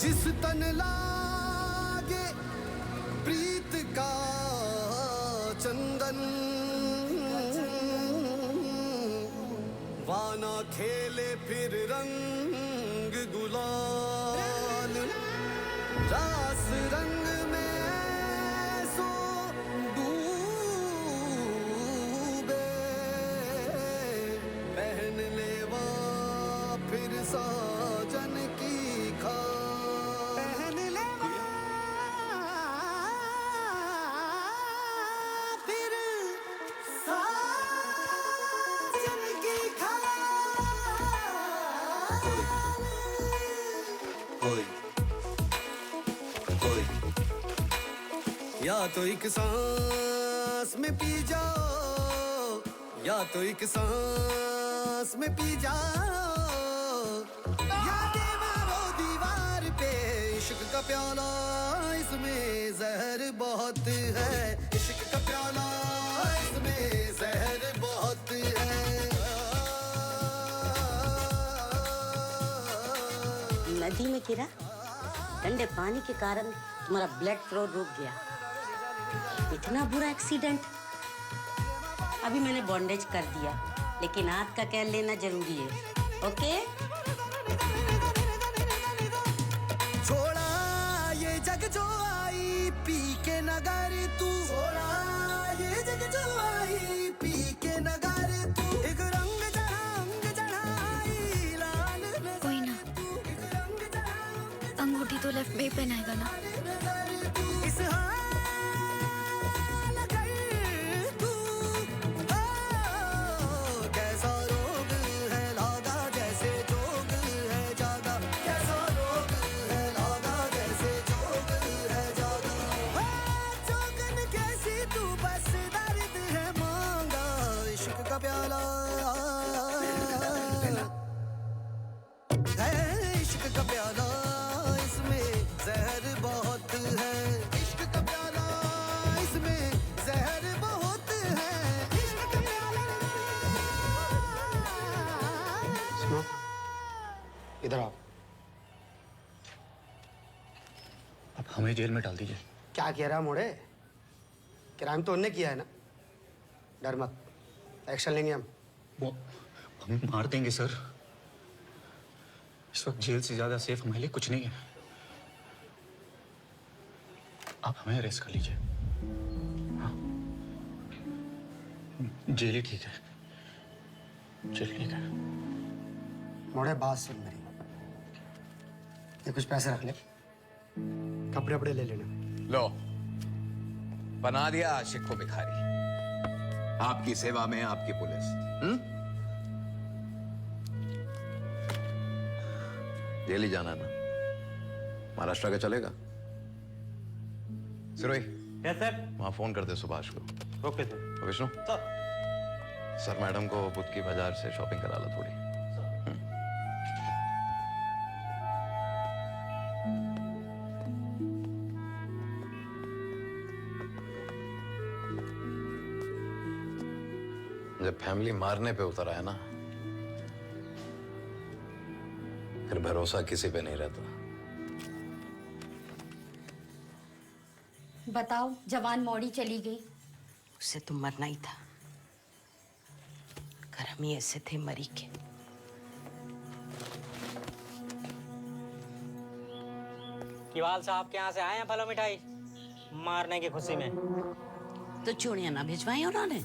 Speaker 4: जिस तन लागे प्रीत का चंदन, वाना खेले फिर रंग गुलाल, रास रंग में सो डूबे, पहन लेवा फिर साजन की खाल, पहन लेवा फिर साजन की खाल। ओए ओए, या तो एक सांस में पी जाओ, या तो एक सांस में पी जाओ, यादें मारो दीवार पे, इश्क का प्याला इसमें जहर बहुत है, इश्क का प्याला इसमें जहर बहुत है।
Speaker 5: नदी में गिरा, ठंडे पानी के कारण तुम्हारा ब्लड फ्लो रुक गया। इतना बुरा एक्सीडेंट। अभी मैंने बॉन्डेज कर दिया, लेकिन हाथ का केयर लेना जरूरी है। ओके?
Speaker 4: छोड़ा ये जग जो आई पी के नगर तू, छोड़ा ये जग जो आई पी के नगर तू, एक रंग चढ़ाई लाल
Speaker 1: कोई ना, अंगूठी तो लेफ्ट में ही पहनाएगा ना।
Speaker 4: इस हाल कर तू, कैसा रोग है लागा जैसे जोग है जागा, कैसा रोग है लागा जैसे जोग है जागा, जोगन कैसी तू बस दर्द है मांगा, इश्क का प्याला है, इश्क का प्याला इसमें जहर बहुत है, इश्क का प्याला इसमें जहर बहुत है, इश्क का प्याला।
Speaker 8: सुनो, इधर आओ।
Speaker 2: अब हमें जेल में डाल दीजिए।
Speaker 8: क्या कह रहा मोड़े? क्राइम तो उनने किया है ना, डर मत, एक्शन लेंगे हम।
Speaker 2: वो हमें मार देंगे सर। इस वक्त जेल से ज्यादा सेफ हमारे लिए कुछ नहीं है। आप हमें अरेस्ट कर लीजिए। हाँ, जेल ही ठीक है, जेल ठीक है।
Speaker 8: मोड़े बात सुन मेरी, ये कुछ पैसे रख ले, कपड़े वपड़े ले लेना।
Speaker 12: लो, बना दिया आशिक को भिखारी। आपकी सेवा में आपकी पुलिस। जेल ही जाना है ना? महाराष्ट्र का चलेगा? Sirohi,
Speaker 13: yes sir.
Speaker 12: वहां फोन करते सुभाष को।
Speaker 13: Okay sir.
Speaker 12: Vishnu, sir madam को बुध की बाजार से शॉपिंग करा लो थोड़ी। जब फैमिली मारने पे उतर आया ना, फिर भरोसा किसी पे नहीं रहता।
Speaker 5: बताओ, जवान मौड़ी चली गई, उससे तो मरना ही था। अगर हम ही ऐसे थे मरी के।
Speaker 11: किवाल साहब के यहाँ से आए हैं फलो मिठाई मारने की खुशी में।
Speaker 5: तो चूड़ियां ना भिजवाई उन्होंने?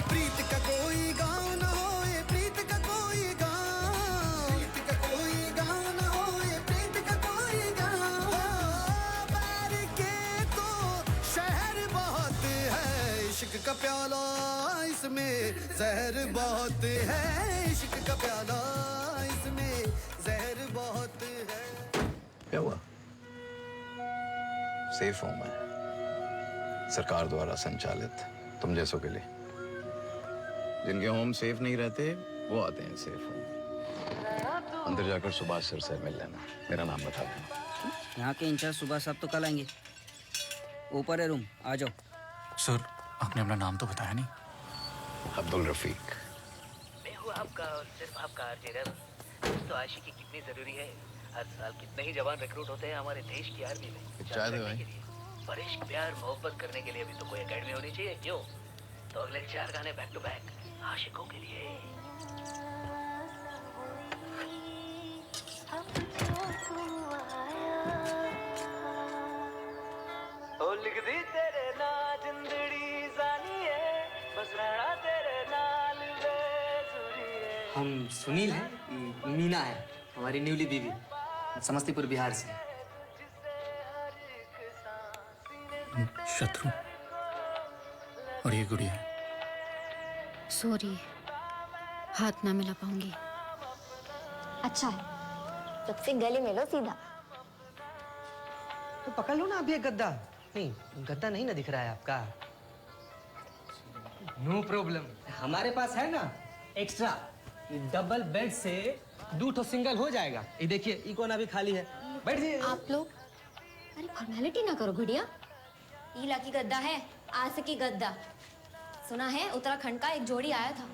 Speaker 4: प्रीत का कोई गाँव न होए, प्रीत का कोई गाँव, प्रीत का कोई गाँव न होए, प्रीत का कोई गाँव, बार के तो शहर बहुत है, इश्क का प्याला इसमें जहर बहुत है, इश्क का प्याला इसमें जहर बहुत है।
Speaker 12: क्या हुआ? सेफ होम है, सरकार द्वारा संचालित, तुम जैसों के लिए। जिनके होम सेफ नहीं रहते वो आते हैं सेफ होम। अंदर जाकर सुभाष सर से मिल लेना, मेरा नाम बता देना।
Speaker 10: यहाँ के इंचार्ज सुभाष साहब तो कल आएंगे। ऊपर है रूम, आ जाओ।
Speaker 7: सर आपने अपना नाम तो बताया नहीं।
Speaker 12: अब्दुल रफीक।
Speaker 19: मैं हूँ आपका और सिर्फ आपका आरजे रव। तो आशिकी कितनी जरूरी है। हर साल कितने ही जवान रिक्रूट होते हैं हमारे देश की आर्मी में।
Speaker 12: चाय दे भाई।
Speaker 19: पर इश्क प्यार मोहब्बत करने के लिए भी तो कोई एकेडमी होनी चाहिए, क्यों? तो अगले 4 गाने बैक टू बैक आशिकों के लिए।
Speaker 14: ओ लिख दी तेरे ना जिंदड़ी जानिए, बस रहना तेरे नाल बेजुरिए।
Speaker 15: हम सुनील हैं, ये मीना है हमारी न्यूली बीवी, समस्तीपुर बिहार से।
Speaker 7: शत्रु और ये गुड़िया।
Speaker 1: सॉरी, हाथ ना मिला पाऊंगी।
Speaker 13: अच्छा है, जब से गले मिलो सीधा।
Speaker 15: तो पकड़ लो ना अभी एक गद्दा। नहीं, गद्दा नहीं ना दिख रहा है आपका। नो प्रॉब्लम, हमारे पास है ना एक्स्ट्रा। डबल बेड से 2 ठो सिंगल हो जाएगा। ये देखिए, ये कोना भी खाली है, बैठ जाइए।
Speaker 13: आप लोग अरे फॉर्मेलिटी ना करो गुड़िया। ईला की गद्दा है, आस की गद्दा। सुना है उत्तराखंड का एक जोड़ी आया था,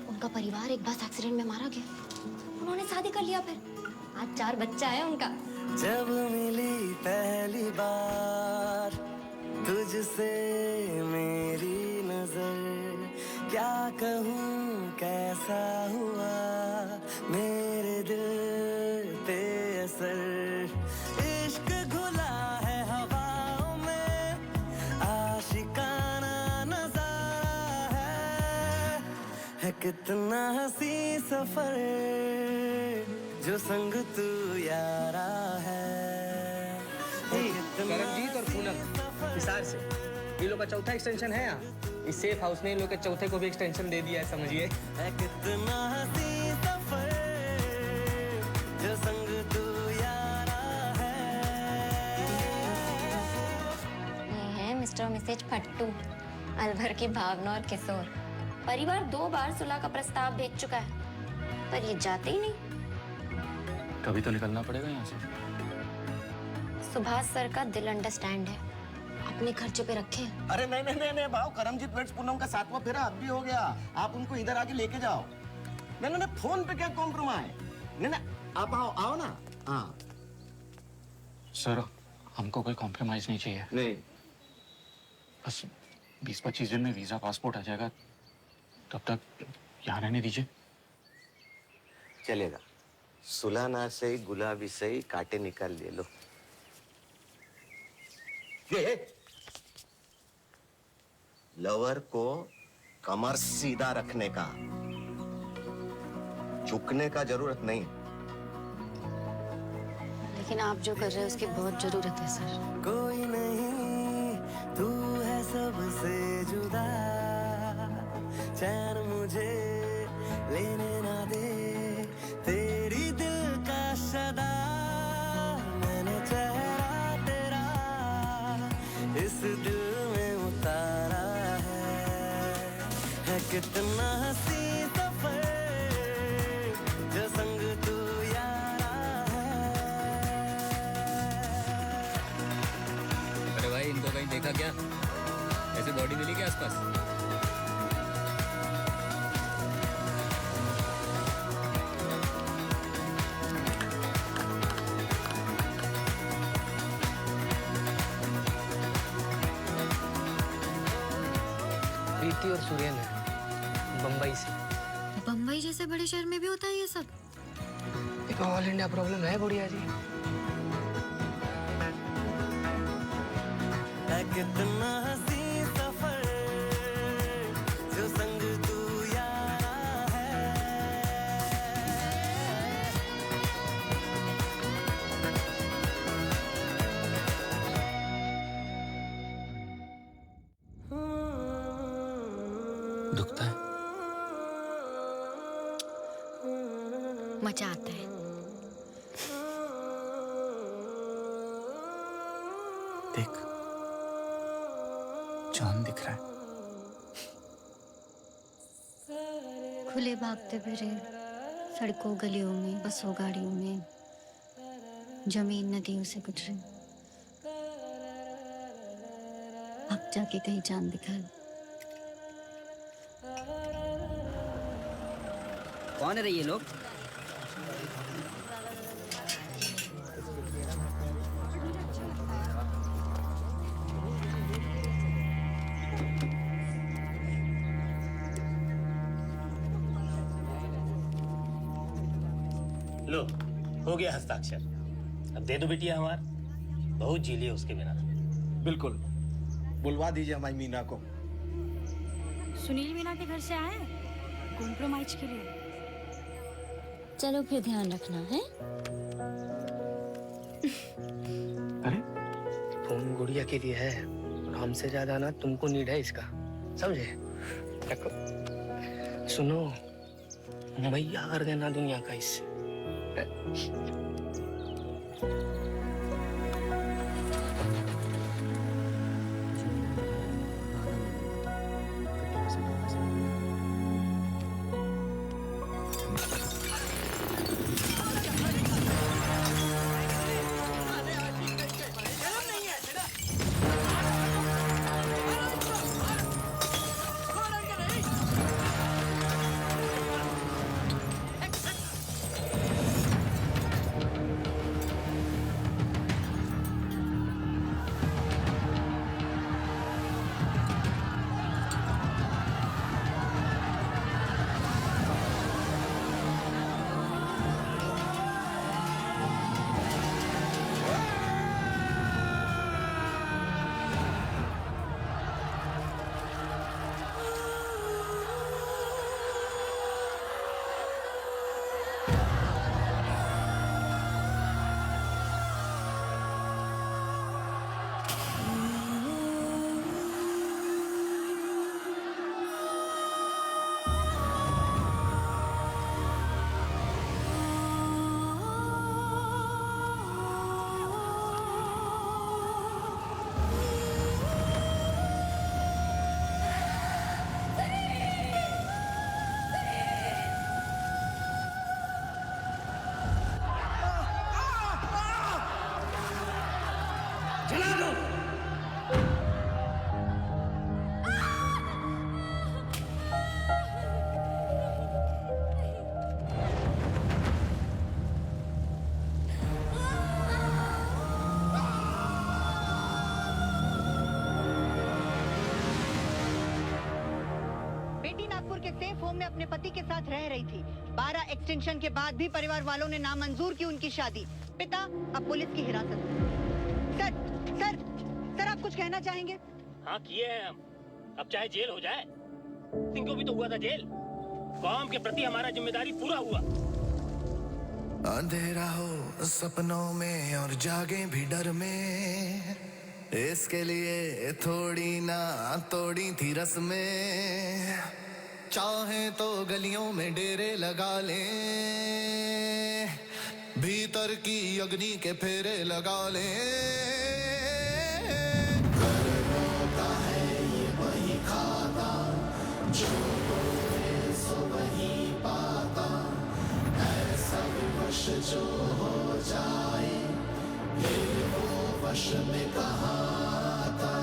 Speaker 13: उनका परिवार एक बस एक्सीडेंट में मारा गया। उन्होंने शादी कर लिया, फिर आज 4 बच्चा है उनका।
Speaker 14: जब मिली पहली बार तुझसे मेरी नजर, क्या कहूँ कैसा हुआ मेरे दिल पे असर। इश्क घुला है हवाओं में, आशिकाना नजारा है कितना हंसी सफर जो संग तू यारा है।
Speaker 15: करमजीत और पूनम हिसार से, ये लोग का चौथा एक्सटेंशन है यहाँ। इस सेफ हाउस ने इन लोग के चौथे को भी एक्सटेंशन दे दिया है, समझिए।
Speaker 14: कितना हंसी सफर जो संग तू यारा है।
Speaker 13: ये है मिस्टर और मिसेज फट्टू, अलभर की भावना और किशोर। परिवार 2 बार सुलह का प्रस्ताव भेज चुका है, पर ये जाते ही नहीं।
Speaker 7: कभी तो निकलना पड़ेगा यहाँ से।
Speaker 13: सुभाष सर का दिल अंडरस्टैंड है, अपने खर्चे पे रखे।
Speaker 3: अरे नहीं नहीं नहीं नहीं भाव, करमजीत वेट्स पूनम का 7वां फेरा अब भी हो गया। आप उनको इधर आके लेके जाओ। नहीं नहीं फोन पे क्या कॉम्प्रोमाइज। नहीं नहीं आप आओ ना। हाँ
Speaker 7: सर हमको कोई कॉम्प्रोमाइज नहीं चाहिए।
Speaker 3: नहीं,
Speaker 7: बस 20-25 दिन में वीजा पासपोर्ट आ जाएगा, तब तक यहाँ रहने दीजिए।
Speaker 18: चलेगा, सुलह ना सही गुलाबी सही, कांटे निकाल ले लो। ये लवर को कमर सीधा रखने का, झुकने का जरूरत नहीं।
Speaker 1: लेकिन आप जो कर रहे हैं उसकी बहुत जरूरत है सर।
Speaker 14: कोई नहीं तू है सबसे जुदा, चैन मुझे लेने ना दे तेरी दिल का सदा। मैंने चेहरा तेरा इस दिल में उतारा है कितना हंसी सफर जो संग तू यारा है।
Speaker 20: अरे भाई इनको कहीं देखा क्या? ऐसी बॉडी मिली क्या आसपास?
Speaker 15: प्रीति और सुरेन है बम्बई से।
Speaker 1: बम्बई जैसे बड़े शहर में भी होता है ये सब?
Speaker 15: एक ऑल इंडिया प्रॉब्लम है गुड़िया जी।
Speaker 14: कितना हंसी सफर जो संग तू यारा
Speaker 7: दुखता है?
Speaker 1: मजा आता है।
Speaker 7: देख चांद दिख रहा है।
Speaker 1: खुले भागते फिरे सड़कों गलियों में, बसों गाड़ियों में, जमीन नदियों से गुजरे। अब जाके कहीं चांद दिखा।
Speaker 10: कौन है ये लोग?
Speaker 16: लो, हो गया हस्ताक्षर। अब दे दो बिटिया हमार। बहुत जी लिया उसके बिना।
Speaker 3: बिल्कुल, बुलवा दीजिए हमारी मीना को।
Speaker 21: सुनील मीना के घर से आए कॉम्प्रोमाइज के लिए।
Speaker 13: चलो फिर ध्यान रखना है।
Speaker 17: अरे फोन गुड़िया के लिए है और हमसे ज्यादा ना तुमको नीड है इसका, समझे? रखो। सुनो, भैया कर देना दुनिया का इससे।
Speaker 22: अपने पति के साथ रह रही थी। 12 एक्सटेंशन के बाद भी परिवार वालों ने नामंजूर की उनकी शादी। पिता अब पुलिस की हिरासत में। सर आप कुछ कहना चाहेंगे?
Speaker 16: हाँ किए हैं हम। अब चाहे जेल हो जाए। सिंह को भी तो हुआ था जेल। कौम के प्रति हमारा जिम्मेदारी पूरा हुआ।
Speaker 4: अंधेरा हो सपनों में और जागे भी डर में, इसके लिए थोड़ी ना तोड़ी थी रस्में। चाहे तो गलियों में डेरे लगा लें, भीतर की अग्नि के फेरे लगा लें। करता है ये वही खाता, जो बोले सो वही पाता। ऐसा विवश जो हो जाए, फिर वो वश में कहाँ था।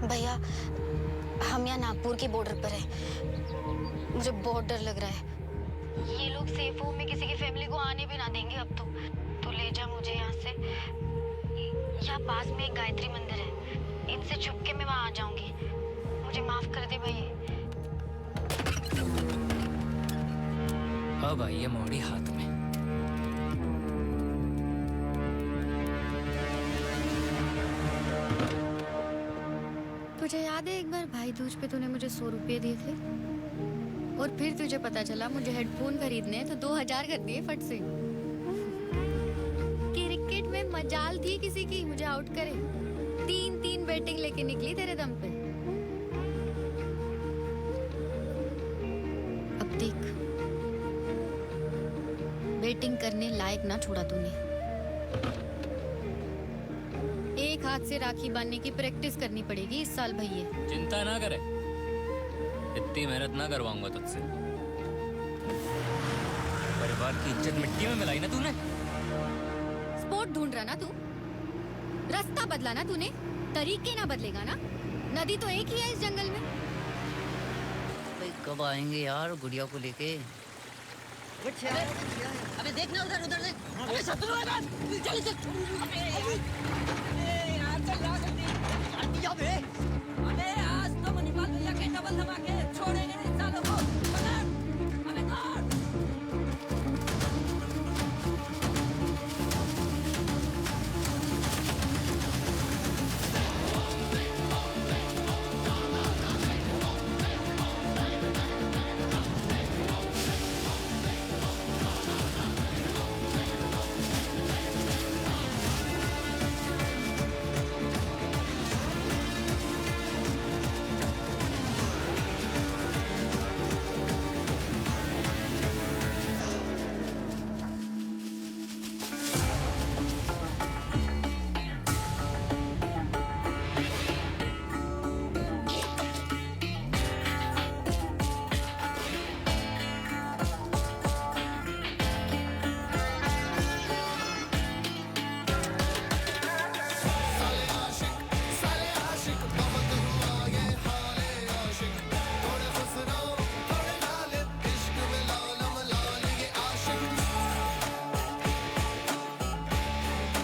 Speaker 1: भैया, हम यहाँ नागपुर के बॉर्डर पर हैं। मुझे बहुत डर लग रहा है। ये लोग सेफ होम में किसी की फैमिली को आने भी ना देंगे अब तो ले जा मुझे यहाँ से। यहाँ पास में एक गायत्री मंदिर है, इनसे छुप के मैं वहाँ आ जाऊंगी। मुझे माफ कर दे भैया।
Speaker 20: अब आई है मौड़ी हाथ में।
Speaker 1: तुझे याद है एक बार भाई दूज पे तूने मुझे 100 रुपये दिए थे और फिर तुझे पता चला मुझे हेडफोन खरीदने तो 2000 कर दिए फट से। क्रिकेट में मजाल थी किसी की मुझे आउट करे। 3 बैटिंग लेके निकली तेरे दम पे। अब देख वेटिंग करने लायक ना छोड़ा तूने। एक हाथ से राखी बांधने की प्रैक्टिस करनी पड़ेगी इस साल भैया।
Speaker 20: चिंता ना करे, इतनी मेहनत ना करवाऊंगा तुझसे। परिवार की इज्जत मिट्टी में मिलाई ना तूने।
Speaker 1: स्पोर्ट ढूंढ रहा ना तू, रास्ता बदला ना तूने, तरीके ना बदलेगा ना। नदी तो एक ही है इस जंगल में।
Speaker 6: भाई कब आएंगे यार गुड़िया को लेके?
Speaker 5: अबे देखना उधर उधर देख।
Speaker 6: अबे शत्रु है बस, चल चल। अबे यार चल ला जल्दी। अबे अबे आज तो मणिपाल भैया के डबल धमाके छोड़ेंगे नहीं सालों को। अबे कौन?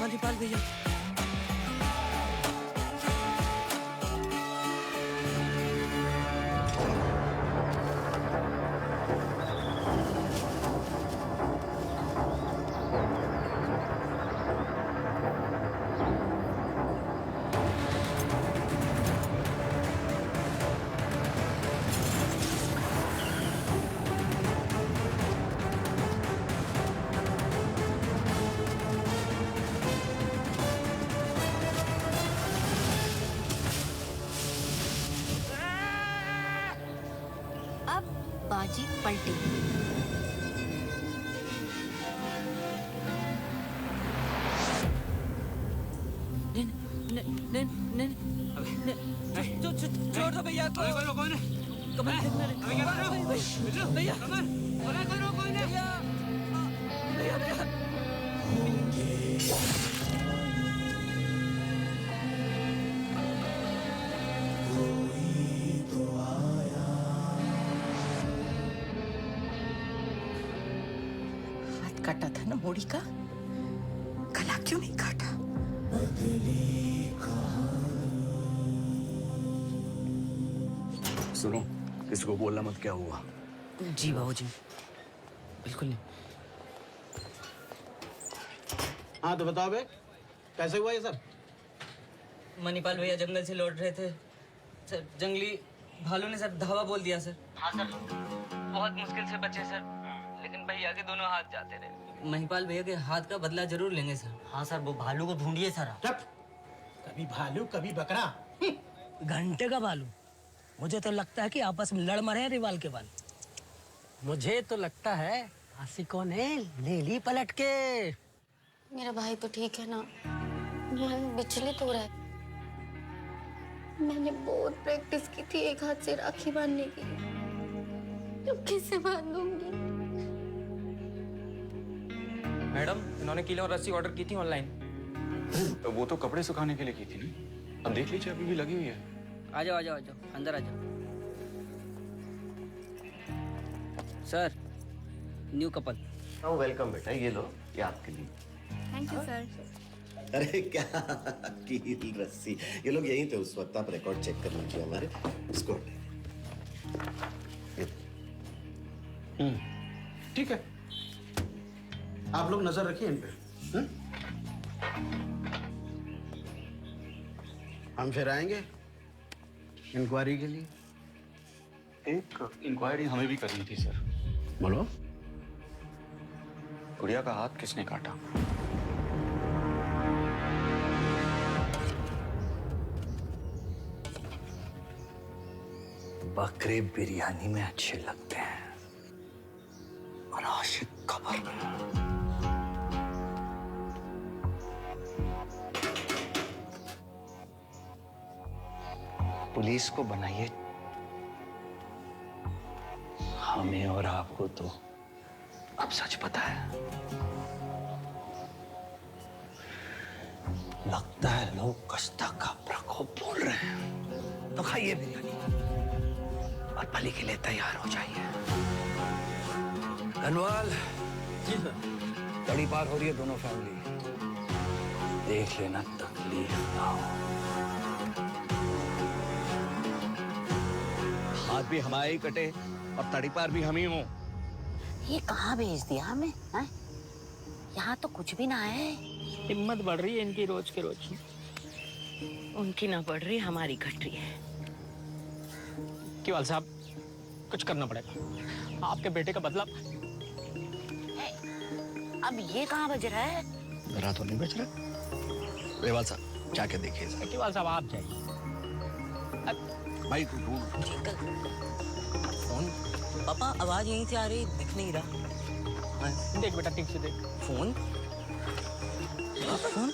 Speaker 6: मणिपाल भैया
Speaker 1: अब बाजी पलटी।
Speaker 6: छोड़ दो भैया को। कौन है? भैया
Speaker 5: हाथ काटा था ना मोड़ी का, गला क्यों नहीं काटा?
Speaker 3: सुनो, किसी को बोलना मत क्या हुआ।
Speaker 6: जी बाबूजी, बिल्कुल नहीं।
Speaker 8: हाँ तो बताओ बे, कैसे हुआ ये सब?
Speaker 15: मणिपाल भैया जंगल से लौट रहे थे सर, जंगली भालू ने सर धावा बोल दिया सर। हाँ सर, बहुत मुश्किल से बचे सर, लेकिन भैया के दोनों हाथ जाते रहे। मणिपाल भैया के हाथ का बदला जरूर लेंगे सर। हाँ सर, वो भालू को ढूंढिए सर।
Speaker 8: कभी भालू कभी बकरा।
Speaker 6: घंटे का भालू। मुझे तो लगता है कि आपस में लड़ मरे हैं रिवाल के बाल। मुझे तो लगता है आशिकों ने ले ली पलट के।
Speaker 1: मेरा भाई तो ठीक है ना, मन विचलित हो रहा है। मैंने बहुत प्रैक्टिस की थी एक हाथ से राखी बांधने की, अब कैसे बांधूंगी?
Speaker 9: मैडम, इन्होंने कीले और रस्सी ऑर्डर की थी ऑनलाइन।
Speaker 2: तो वो तो कपड़े सुखाने के लिए की थी ना, अब देख लीजिए अभी भी लगी हुई है।
Speaker 6: आ जाओ आ जाओ आ जाओ, अंदर आ जाओ। Sir, new couple.
Speaker 18: वेलकम बेटा, ये लो, ये आपके लिए।
Speaker 1: Thank you sir.
Speaker 18: अरे क्या कील रस्सी, ये लोग यहीं थे उस वक्त, आप रिकॉर्ड चेक कर लीजिए हमारे। इसको
Speaker 8: ठीक है, आप लोग नजर रखिए इन पे। हम फिर आएंगे इंक्वायरी के लिए।
Speaker 2: एक इंक्वायरी हमें भी करनी थी सर।
Speaker 8: बोलो।
Speaker 2: गुड़िया का हाथ किसने काटा?
Speaker 19: बकरे बिरयानी में अच्छे लगते हैं और आशिक कब्र में। पुलिस को बनाइए, हमें और आपको तो अब सच पता है। लगता है लोग कश्ता का प्रकोप बोल रहे हैं, तो खाइए बिरयानी और बलि के लिए तैयार हो जाइए। धनवाल जी सर, तड़ी पार हो रही है दोनों फैमिली, देख लेना तकलीफ ना हो।
Speaker 2: हाथ भी हमारे ही कटे और तड़ी पार भी हम ही हों।
Speaker 5: ये कहाँ भेज दिया हमें? यहाँ तो कुछ भी ना है।
Speaker 9: हिम्मत बढ़ रही है इनकी रोज के रोज।
Speaker 5: उनकी ना बढ़ रही, हमारी घट रही है।
Speaker 9: केवल साहब, कुछ करना पड़ेगा। आपके बेटे का बदला।
Speaker 5: अब ये कहाँ बज रहा है?
Speaker 19: मेरा तो नहीं बज रहा। रेवाल साहब जाके देखिए।
Speaker 9: केवल साहब आप जाइए।
Speaker 19: भाई तू ढूंढ।
Speaker 15: फोन पापा, आवाज यहीं से आ रही, दिख नहीं रहा।
Speaker 9: देख बेटा, ठीक से देख।
Speaker 15: फोन फोन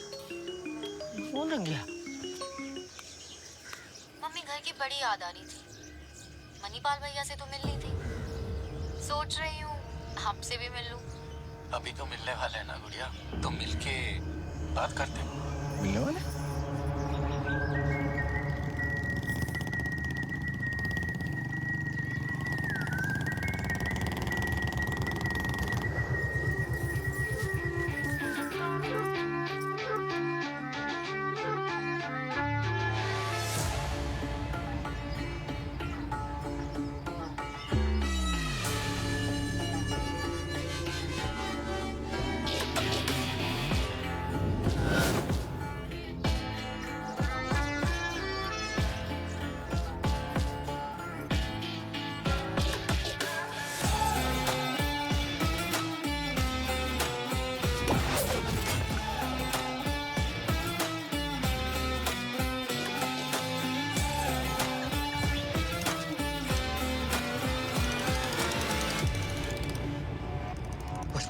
Speaker 15: फोन रख गया।
Speaker 1: मम्मी घर की बड़ी याद आ रही थी। मणिपाल भैया से तो मिल ली थी, सोच रही हूँ आपसे भी मिल लूं।
Speaker 19: अभी तो मिलने वाले हैं ना गुड़िया, तो मिलके बात करते हैं। मिलने वाले?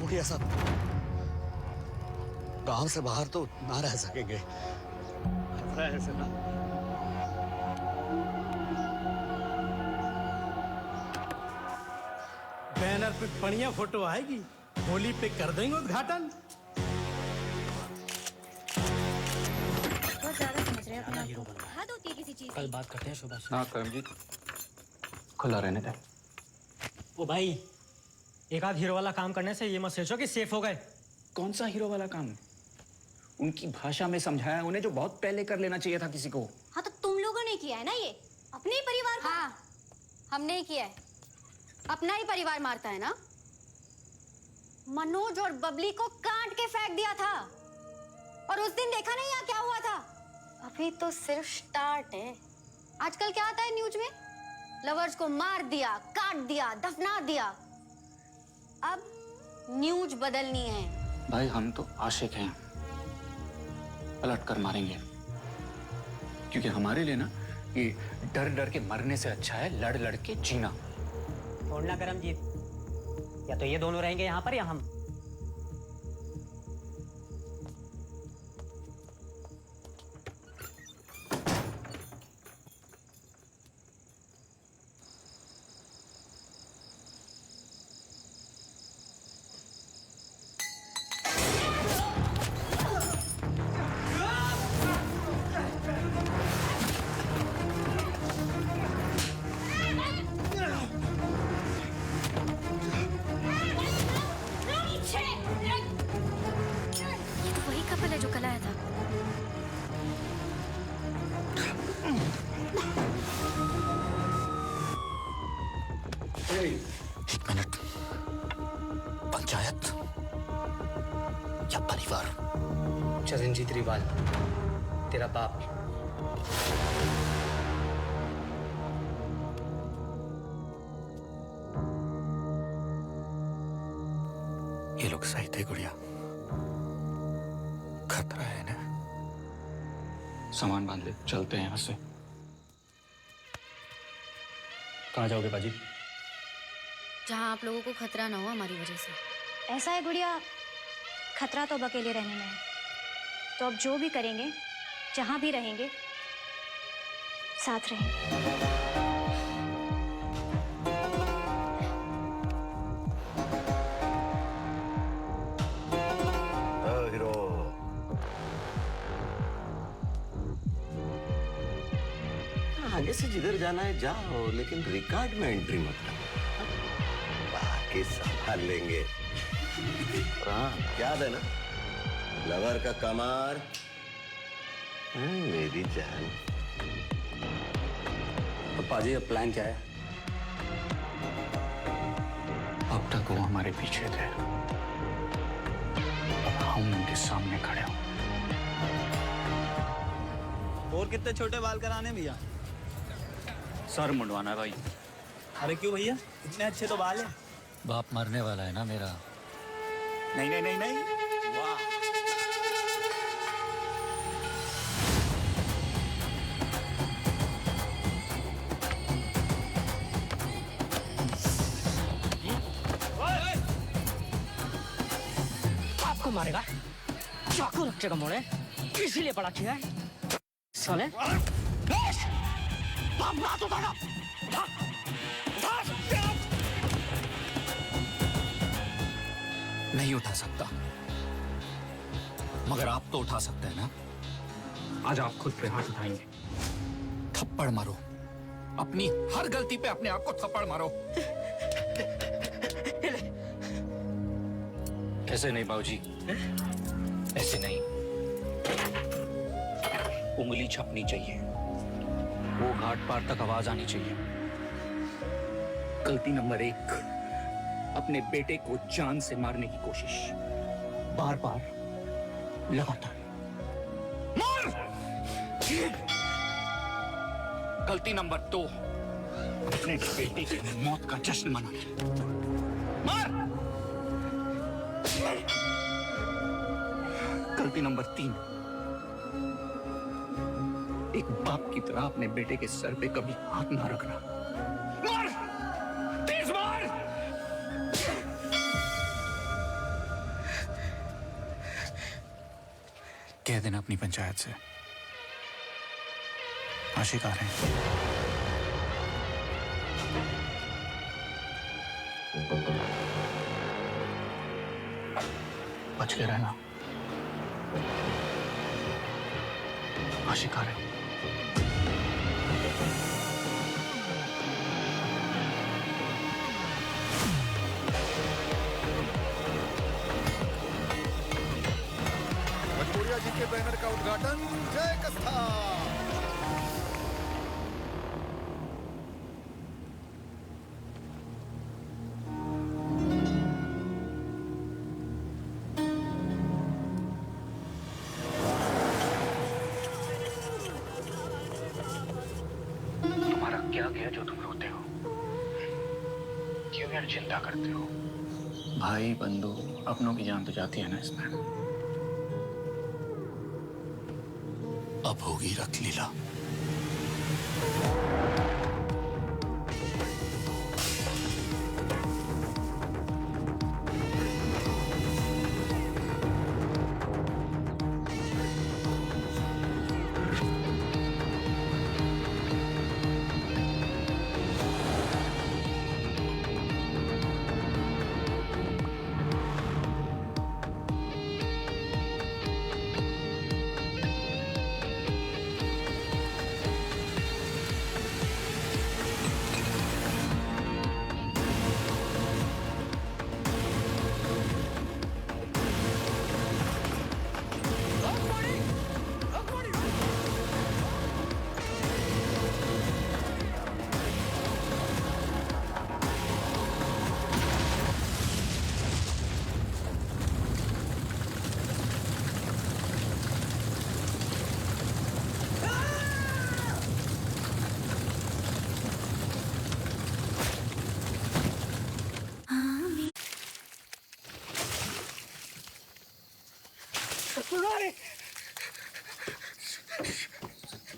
Speaker 18: मुखिया साहब, गांव से बाहर तो ना रह सकेंगे। ऐसे ना।
Speaker 11: बैनर पे बढ़िया फोटो आएगी, होली पे कर देंगे उद्घाटन।
Speaker 21: बहुत ज्यादा समझ रहे हैं अपने आप को। हद होती है किसी चीज की।
Speaker 9: कल बात करते हैं सुबह से।
Speaker 7: हाँ करमजीत, खुला रहने दे।
Speaker 9: ओ भाई, एक आध हीरो वाला काम करने से ये मत सोचो कि सेफ हो गए।
Speaker 7: कौन सा हीरो वाला काम? उनकी भाषा में समझाया उन्हें, जो बहुत पहले कर लेना चाहिए था किसी को।
Speaker 13: हाँ तो तुम लोगों ने किया है ना ये, अपने ही परिवार को।
Speaker 1: हाँ, हमने ही किया है। अपना ही परिवार मारता है ना। मनोज और बबली को काट के फेंक दिया था, और उस दिन देखा नहीं यहाँ क्या हुआ था। अभी तो सिर्फ स्टार्ट है। आजकल क्या आता है न्यूज में? लवर्स को मार दिया, काट दिया, दफना दिया। अब न्यूज बदलनी है।
Speaker 7: भाई हम तो आशिक हैं, पलट कर मारेंगे। क्योंकि हमारे लिए ना ये डर डर के मरने से अच्छा है लड़ लड़ के जीना।
Speaker 10: छोड़ना करमजीत, या तो ये दोनों रहेंगे यहाँ पर या हम।
Speaker 19: एक मिनट, पंचायत या परिवार?
Speaker 17: चरणजीत रिवाल, तेरा बाप।
Speaker 19: ये लोग सही थे गुड़िया, खतरा है ना।
Speaker 7: सामान बांध ले, चलते हैं यहाँ से।
Speaker 9: कहाँ जाओगे बाजी?
Speaker 1: जहाँ आप लोगों को खतरा ना हो हमारी वजह से।
Speaker 21: ऐसा है गुड़िया, खतरा तो अब अकेले रहने में है। तो अब जो भी करेंगे, जहाँ भी रहेंगे,
Speaker 13: साथ रहेंगे।
Speaker 18: हीरो आगे से जिधर जाना है जाओ, लेकिन रिकॉर्ड में एंट्री मत करना। बाकी संभाल लेंगे। और हाँ, याद है ना, लवर का कमार मेरी जान।
Speaker 7: तो पाजी, अब प्लान क्या है? अब तक वो हमारे पीछे थे, अब हम उनके सामने खड़े हो।
Speaker 10: और कितने छोटे बाल कराने भैया?
Speaker 7: सर मुंडवाना है भाई।
Speaker 10: अरे क्यों भैया, इतने अच्छे तो बाल है।
Speaker 7: बाप मरने वाला है ना मेरा।
Speaker 10: नहीं नहीं नहीं नहीं, वाह।
Speaker 6: आपको मारेगा, चाकू रखेगा मोड़े, इसीलिए पड़ा किया है साले। बाप बात उठाना।
Speaker 7: नहीं उठा सकता, मगर आप तो उठा सकते हैं ना। आज आप खुद पे हाथ उठाएंगे। थप्पड़ मारो, अपनी हर गलती पे अपने आप को थप्पड़ मारो। ऐसे नहीं बाबूजी, ऐसे नहीं। उंगली छपनी चाहिए, वो घाट पार तक आवाज आनी चाहिए। गलती नंबर 1, अपने बेटे को जान से मारने की कोशिश, बार बार, लगातार। मार! गलती नंबर 2, अपने बेटे की मौत का जश्न मनाना। मार! गलती नंबर 3, एक बाप की तरह अपने बेटे के सर पे कभी हाथ ना रखना। मार! तेज मार! कह देना अपनी पंचायत से आशिक आ रहे हैं। बच के रहना, आशिक आ रहे हैं।
Speaker 4: भटूरिया जी के बैनर का उद्घाटन जय कस्था।
Speaker 7: तुम्हारा क्या गया जो तुम रोते हो? क्यों यार चिंता करते हो? भाई बंधु अपनों की जान तो जाती है ना इसमें। अब होगी रखलीला।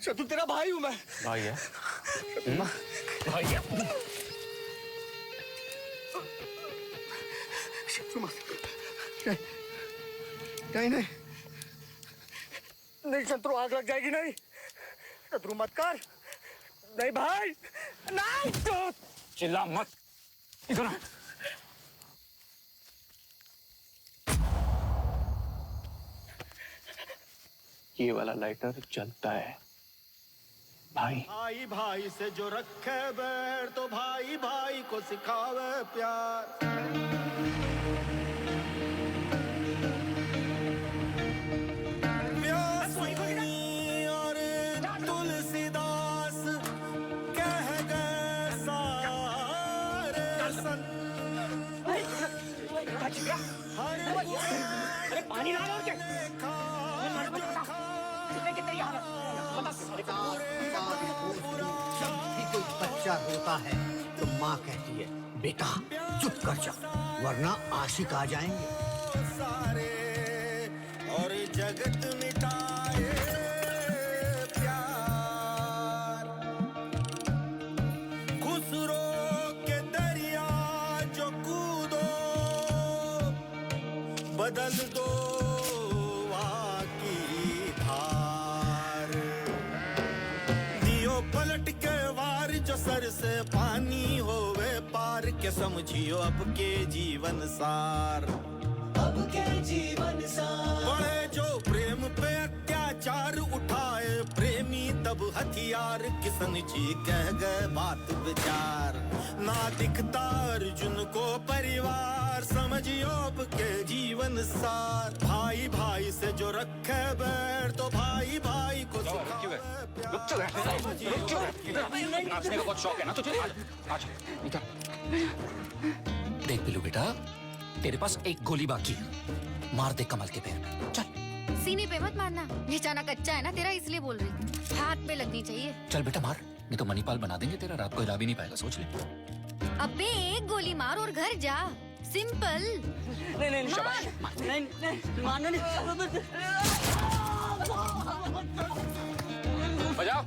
Speaker 10: शत्रु तेरा भाई हूं मैं।
Speaker 7: भाई है?
Speaker 10: भाई है। शत्रु मत। नहीं नहीं नहीं शत्रु, आग लग जाएगी। नहीं शत्रु मत कर,
Speaker 7: नहीं भाई, नहीं तो चिल्ला मत, इधर आ। ये वाला लाइटर जलता है भाई।
Speaker 4: भाई भाई से जो रखे बैर तो भाई भाई को सिखावे प्यार। व्यासमुनि और तुलसीदास कह गए सारे संत।
Speaker 16: अरे पानी ला लो क्या?
Speaker 12: जब भी कोई बच्चा रोता है तो माँ कहती है बेटा चुप कर जा वरना आशिक आ जाएंगे।
Speaker 4: सारे और जगत मिटाए प्यार। खुसरो के दरिया जो कूदो बदल दो की धार। दियो पलट के वार जो सर से पानी होवे पार के समझियो अब के जीवन सार। अब के जीवन सार बड़े जो प्रेम पे अत्याचार उठाए प्रेमी तब हथियार। किशन जी कह गए बात विचार ना दिखता अर्जुन को परिवार। समझियो अब के जीवन सार। भाई भाई से जो रखे बैर तो भाई भाई को सिखावे प्यार।
Speaker 2: नाचने का बहुत शौक है ना तुझे? आजा, इधर। देख बिल्लू बेटा, तेरे पास एक गोली बाकी है, मार दे कमल के पैर में। चल।
Speaker 1: सीने पे मत मारना, निशाना कच्चा है ना तेरा इसलिए बोल रही। हाथ पे लगनी चाहिए।
Speaker 2: चल बेटा मार, नहीं तो मणिपाल बना देंगे तेरा, रात को हिला भी नहीं पाएगा, सोच ले।
Speaker 1: अबे एक गोली मार और घर जा, सिंपल।
Speaker 15: नहीं नहीं शाबाश, नहीं नहीं मारना नहीं।
Speaker 2: बजाओ।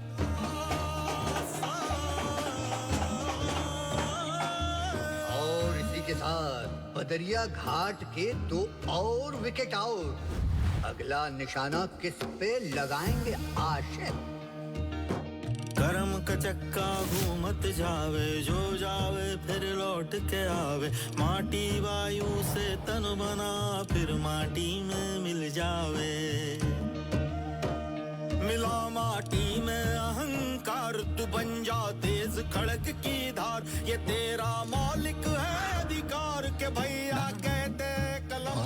Speaker 12: और इसी के साथ बदरिया घाट के 2 और विकेट आउट। अगला निशाना किस पे लगाएंगे आशिक?
Speaker 4: कर्म का चक्का घूमत जावे जो जावे फिर लौट के आवे। माटी वायु से तन बना फिर माटी में मिल जावे। मिला माटी में अहंकार तू बन जा तेज खड़क की धार। ये तेरा मौलिक है अधिकार के भैया कहते कलम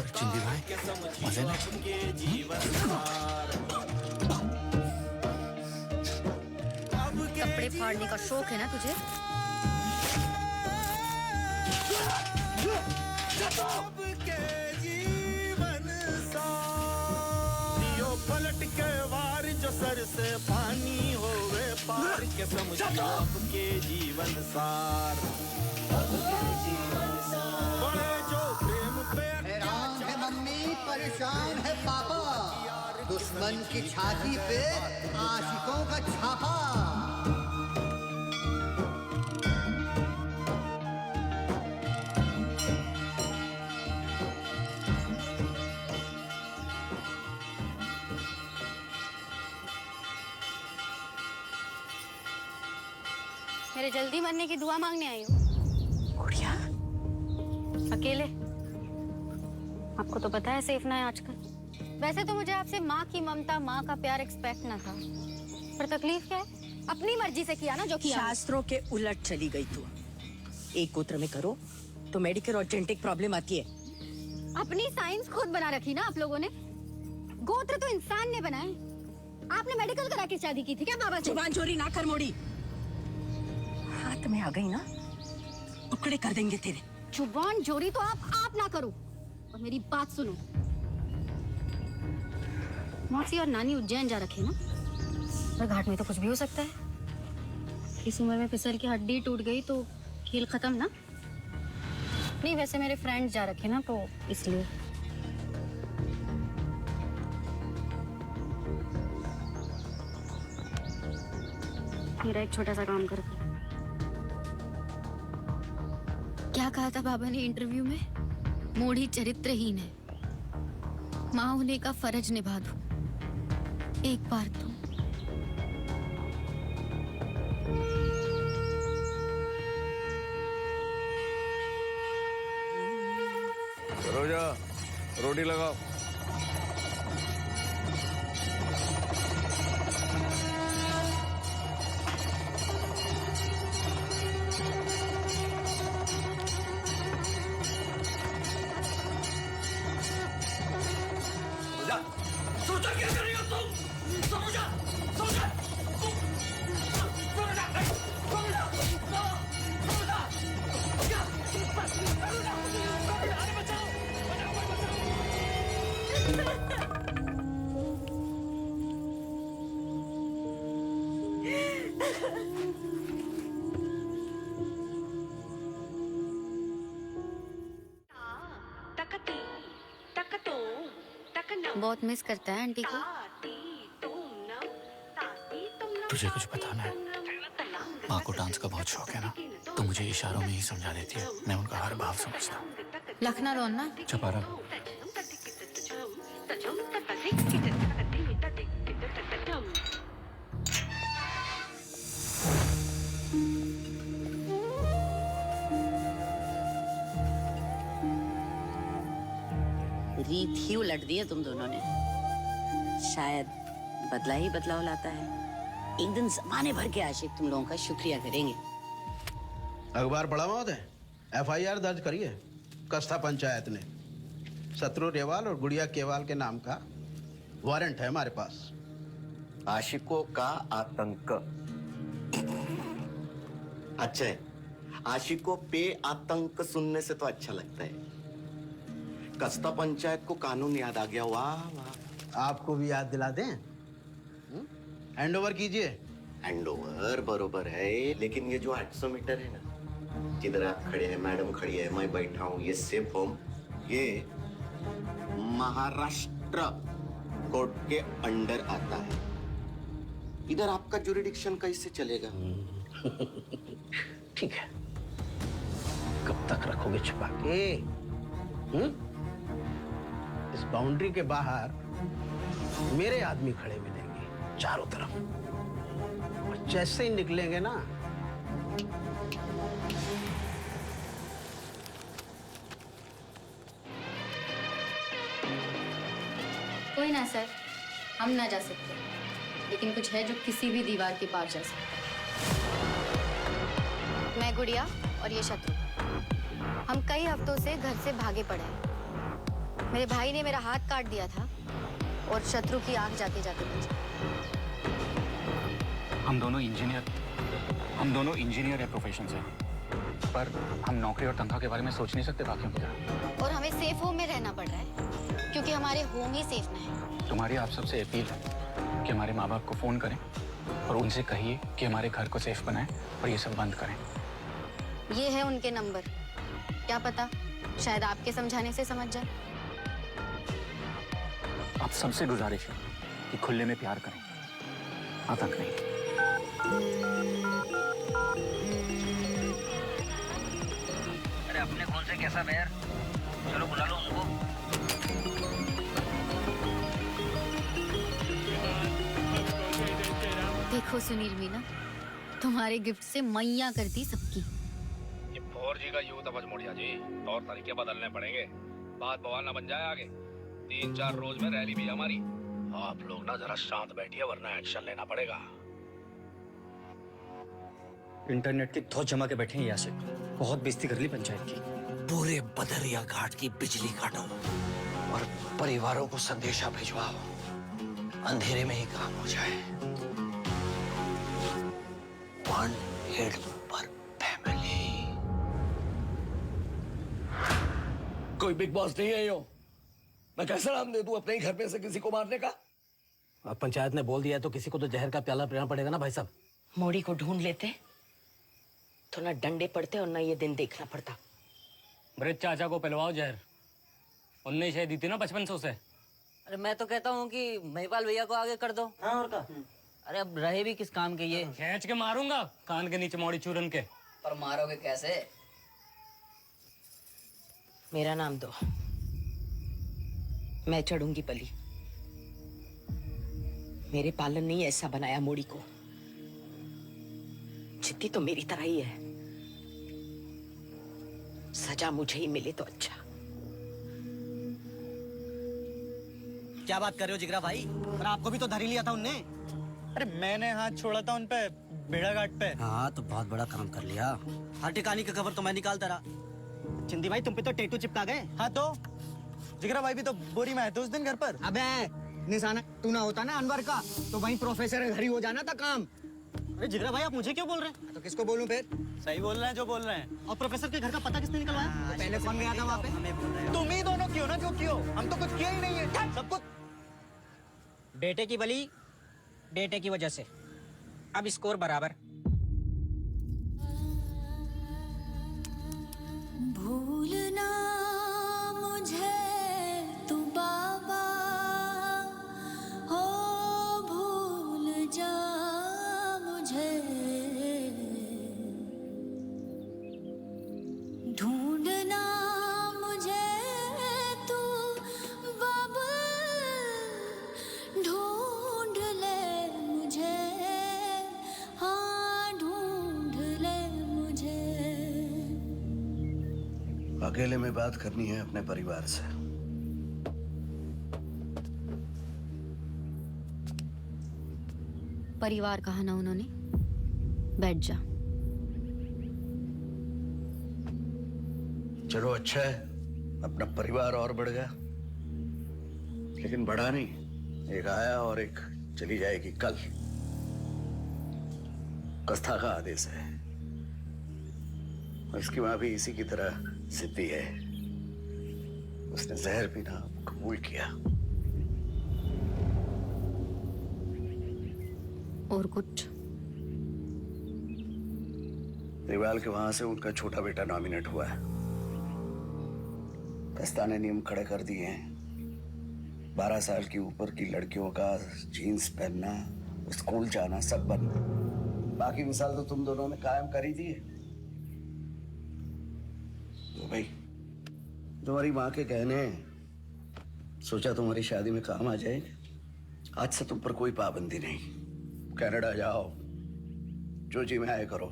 Speaker 4: के समझियो आपके जीवन सार।
Speaker 1: कपड़े फाड़ने का शौक है ना तुझे?
Speaker 4: पलट के वार जो सर से पानी होवे पार के समझो आपके जीवन सार। बड़े जो प्रेम पे
Speaker 12: हैरान है मम्मी, परेशान है पापा। दुश्मन की छाती पे आशिकों का छापा।
Speaker 1: मेरे जल्दी मरने की दुआ मांगने आई हूँ।
Speaker 21: गुड़िया
Speaker 1: अकेले? आपको तो पता है सेफ ना है आजकल। वैसे तो मुझे आपसे माँ की ममता, माँ का प्यार एक्सपेक्ट ना था, पर तकलीफ क्या है? अपनी मर्जी से किया ना जो किया।
Speaker 14: शास्त्रों के उलट चली गई तू। एक गोत्र में करो तो मेडिकल और जेनेटिक प्रॉब्लम आती है।
Speaker 1: अपनी साइंस खुद बना रखी ना आप लोगों ने। गोत्र तो इंसान ने बनाए। आपने मेडिकल करा के शादी की थी क्या बाबा से?
Speaker 14: जुबान चोरी ना कर मोड़ी। हाथ में आ गई ना टुकड़े कर देंगे तेरे।
Speaker 1: जुबान चोरी तो आप ना करो और मेरी बात सुनो। मौसी और नानी उज्जैन जा रखे ना, और घाट में तो कुछ भी हो सकता है। इस उम्र में फिसल की हड्डी टूट गई तो खेल खत्म ना। नहीं वैसे मेरे फ्रेंड्स जा रखे ना तो इसलिए। मेरा एक छोटा सा काम करो। क्या कहा था बाबा ने इंटरव्यू में? मोड़ी चरित्रहीन है, माँ होने का फर्ज निभा दो एक बार तो।
Speaker 18: सरोजा, रोटी लगाओ।
Speaker 6: सोचा क्या कर रही हो तुम? समझा? समझा?
Speaker 1: बहुत मिस करता है आंटी को।
Speaker 7: तुझे कुछ बताना है? माँ को डांस का बहुत शौक है ना, तो मुझे इशारों में ही समझा देती है। मैं उनका हर भाव समझता हूँ।
Speaker 1: लखना दो ना।
Speaker 7: चपारा।
Speaker 5: रीत ही उलट दी है तुम दोनों ने। शायद बदला ही बदलाव लाता है। एक दिन जमाने भर के आशिक तुम लोगों का शुक्रिया करेंगे।
Speaker 20: अखबार पढ़ा महोदय, FIR दर्ज करिए कस्ता पंचायत ने। शत्रु रेवाल और गुड़िया केवाल के नाम का वारंट है हमारे पास।
Speaker 3: आशिकों का आतंक। अच्छा है, आशिकों पे आतंक सुनने से तो अच्छा लगता है। कस्ता पंचायत को कानून याद आ गया। वाह वाह।
Speaker 20: आपको भी याद दिला दें? हैंड ओवर कीजिए।
Speaker 3: हैंड ओवर बरोबर है, लेकिन ये जो 800 मीटर है ना, जिधर आप खड़े हैं, मैडम खड़ी है, मैं बैठा हूँ, ये सेफ होम, ये महाराष्ट्र कोर्ट के अंडर आता है। इधर आपका जुरिडिक्शन कैसे चलेगा?
Speaker 20: ठीक है, कब तक रखोगे छुपा के? इस बाउंड्री के बाहर मेरे आदमी खड़े मिलेंगे चारों तरफ, और जैसे ही निकलेंगे ना,
Speaker 1: कोई ना सर, हम ना जा सकते, लेकिन कुछ है जो किसी भी दीवार के पार जा सकता है। मैं गुड़िया और ये शत्रु, हम कई हफ्तों से घर से भागे पड़े हैं। मेरे भाई ने मेरा हाथ काट दिया था और शत्रु की आंख जाते जाते बची।
Speaker 7: हम दोनों इंजीनियर है प्रोफेशन से, पर हम नौकरी और तनख्वाह के बारे में सोच नहीं सकते बाकियों की तरह।
Speaker 1: और हमें सेफ होम में रहना पड़ रहा है, क्योंकि हमारे होम ही सेफ नहीं है।
Speaker 7: तुम्हारी आप सबसे अपील है कि हमारे माँ बाप को फोन करें और उनसे कहिए कि हमारे घर को सेफ बनाएं और ये सब बंद करें।
Speaker 1: ये है उनके नंबर, क्या पता शायद आपके समझाने से समझ जाए।
Speaker 7: आप सबसे गुजारिश है कि खुले में प्यार करें, आतंक नहीं।
Speaker 15: अरे अपने कौन से कैसा बैर, चलो बुला लो उनको।
Speaker 1: देखो सुनील मीना, तुम्हारे गिफ्ट से मैया कर दी सबकी।
Speaker 19: ये 4G का यूथ समझ मोड़िया जी, तौर तरीके बदलने पड़ेंगे। बात बवाल ना बन जाए आगे। 3-4 रोज में रैली भी हमारी। आप लोग ना जरा शांत बैठिए, वरना एक्शन लेना पड़ेगा।
Speaker 10: इंटरनेट की धौस जमा के बैठे हैं यासिक, बहुत बेइज्जती कर ली पंचायत की।
Speaker 19: पूरे बदरिया घाट की बिजली काटो और परिवारों को संदेशा भिजवाओ, अंधेरे में ही काम हो जाए। वन हेड पर फैमिली। कोई बिग बॉस नहीं है यो। मैं कैसा नाम दे दूं अपने ही घर में से किसी को मारने का?
Speaker 20: अब पंचायत ने बोल दिया है तो किसी को तो जहर का प्याला पीना पड़ेगा ना भाई साहब।
Speaker 14: मोड़ी को ढूंढ लेते तो ना डंडे पड़ते और ना ये दिन देखना पड़ता।
Speaker 9: ब्रिज चाचा को पिलवाओ जहर, उनने शायद दी थी ना 5500 से।
Speaker 15: अरे मैं तो कहता हूँ कि महिपाल भैया को आगे कर दो।
Speaker 10: हाँ और का?
Speaker 15: अरे अब रहे भी किस काम के ये?
Speaker 9: खींच के मारूंगा कान के नीचे मौड़ी चूरन के।
Speaker 15: पर मारोगे कैसे?
Speaker 14: मेरा नाम दो, मैं चढ़ूंगी पली। मेरे पालन ने ऐसा बनाया मोड़ी को। गलती तो मेरी तरह ही है। सजा मुझे ही मिले तो अच्छा।
Speaker 10: क्या बात कर रहे हो जिगरा भाई? पर आपको भी तो धर ही लिया था उनने।
Speaker 8: अरे मैंने हाथ छोड़ा था उन पे भेड़ाघाट पे।
Speaker 10: हाँ तो बहुत बड़ा काम कर लिया। हर ठिकाने का खबर तो मैं निकालता रहा। चिंदी भाई तुम पे तो टैटू चिपका गए।
Speaker 8: हाँ तो जिगरा भाई भी तो बोरी में आए थे उस दिन घर पर।
Speaker 10: अबे निशाना तू ना होता ना अनवर का तो वहीं प्रोफेसर घर ही हो जाना था काम। अरे जिगरा भाई आप मुझे क्यों बोल रहे हैं? तो किसको बोलूं फिर?
Speaker 8: सही बोल रहे हैं जो बोल रहे हैं।
Speaker 10: और प्रोफेसर के घर का पता किसने निकलवाया? तो पहले कौन गया था वहाँ पे?
Speaker 8: तुम ही दोनों क्यों ना जो क्यों, हम तो कुछ किया ही नहीं है। सब कुछ
Speaker 9: बेटे की बलि बेटे की वजह से। अब स्कोर बराबर।
Speaker 4: भूलना मुझे तू बाबा हो, भूल जा मुझे, ढूंढना मुझे तू बाबा, ढूंढ ले मुझे, हाँ ढूंढ ले मुझे।
Speaker 18: अकेले में बात करनी है अपने परिवार से।
Speaker 1: परिवार कहा ना उन्होंने, बैठ जा।
Speaker 18: चलो अच्छा है, अपना परिवार और बढ़ गया, लेकिन बढ़ा नहीं। एक आया और एक चली जाएगी कल। कस्था का आदेश है। और इसकी मां भी इसी की तरह सिद्धि है। उसने जहर पीना कबूल किया।
Speaker 1: और कुछ?
Speaker 18: रिवाल के वहां से उनका छोटा बेटा नॉमिनेट हुआ है। कस्ता ने नियम खड़े कर दिए हैं। 12 साल की ऊपर की लड़कियों का जीन्स पहनना, स्कूल जाना सब बंद। बाकी मिसाल तो तुम दोनों ने कायम कर ही दी है। तो भाई तुम्हारी माँ के कहने सोचा तुम्हारी शादी में काम आ जाएगी। आज से तुम पर कोई पाबंदी नहीं। कनाडा जाओ, जो जी में आए करो।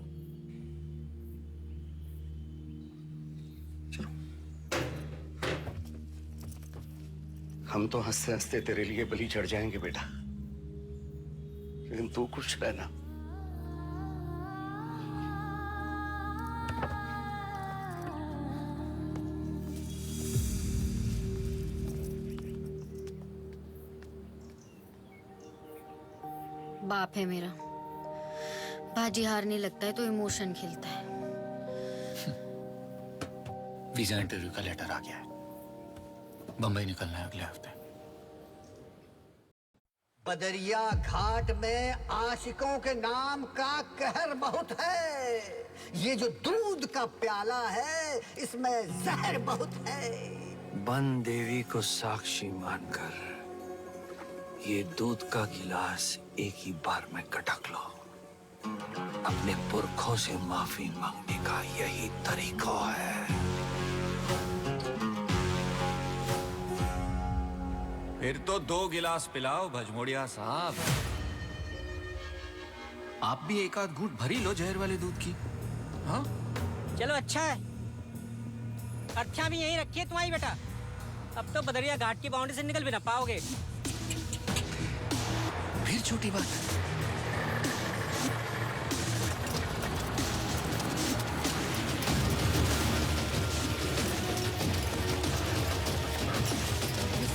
Speaker 18: चलो हम तो हंसते हंसते तेरे लिए बलि चढ़ जाएंगे बेटा, लेकिन तू खुश रहना।
Speaker 1: बाप है मेरा, बाजी हारने लगता है तो इमोशन खिलता है।
Speaker 7: वीजा इंटरव्यू का लेटर आ गया है। बंबई निकलना है अगले हफ्ते।
Speaker 12: बदरिया घाट में आशिकों के नाम का कहर बहुत है। ये जो दूध का प्याला है इसमें जहर बहुत है।
Speaker 22: बन देवी को साक्षी मानकर ये दूध का गिलास एक ही बार में गटक लो। अपने पुरखों से माफी मांगने का यही तरीका है।
Speaker 23: फिर तो 2 गिलास पिलाओ भजमोड़िया साहब। आप भी एक आध घूंट भरी लो जहर वाले दूध की। हाँ
Speaker 9: चलो अच्छा है, अच्छा भी यहीं रखिए तुम्हारी बेटा। अब तो बदरिया घाट की बाउंड्री से निकल भी ना पाओगे।
Speaker 23: फिर छोटी बात।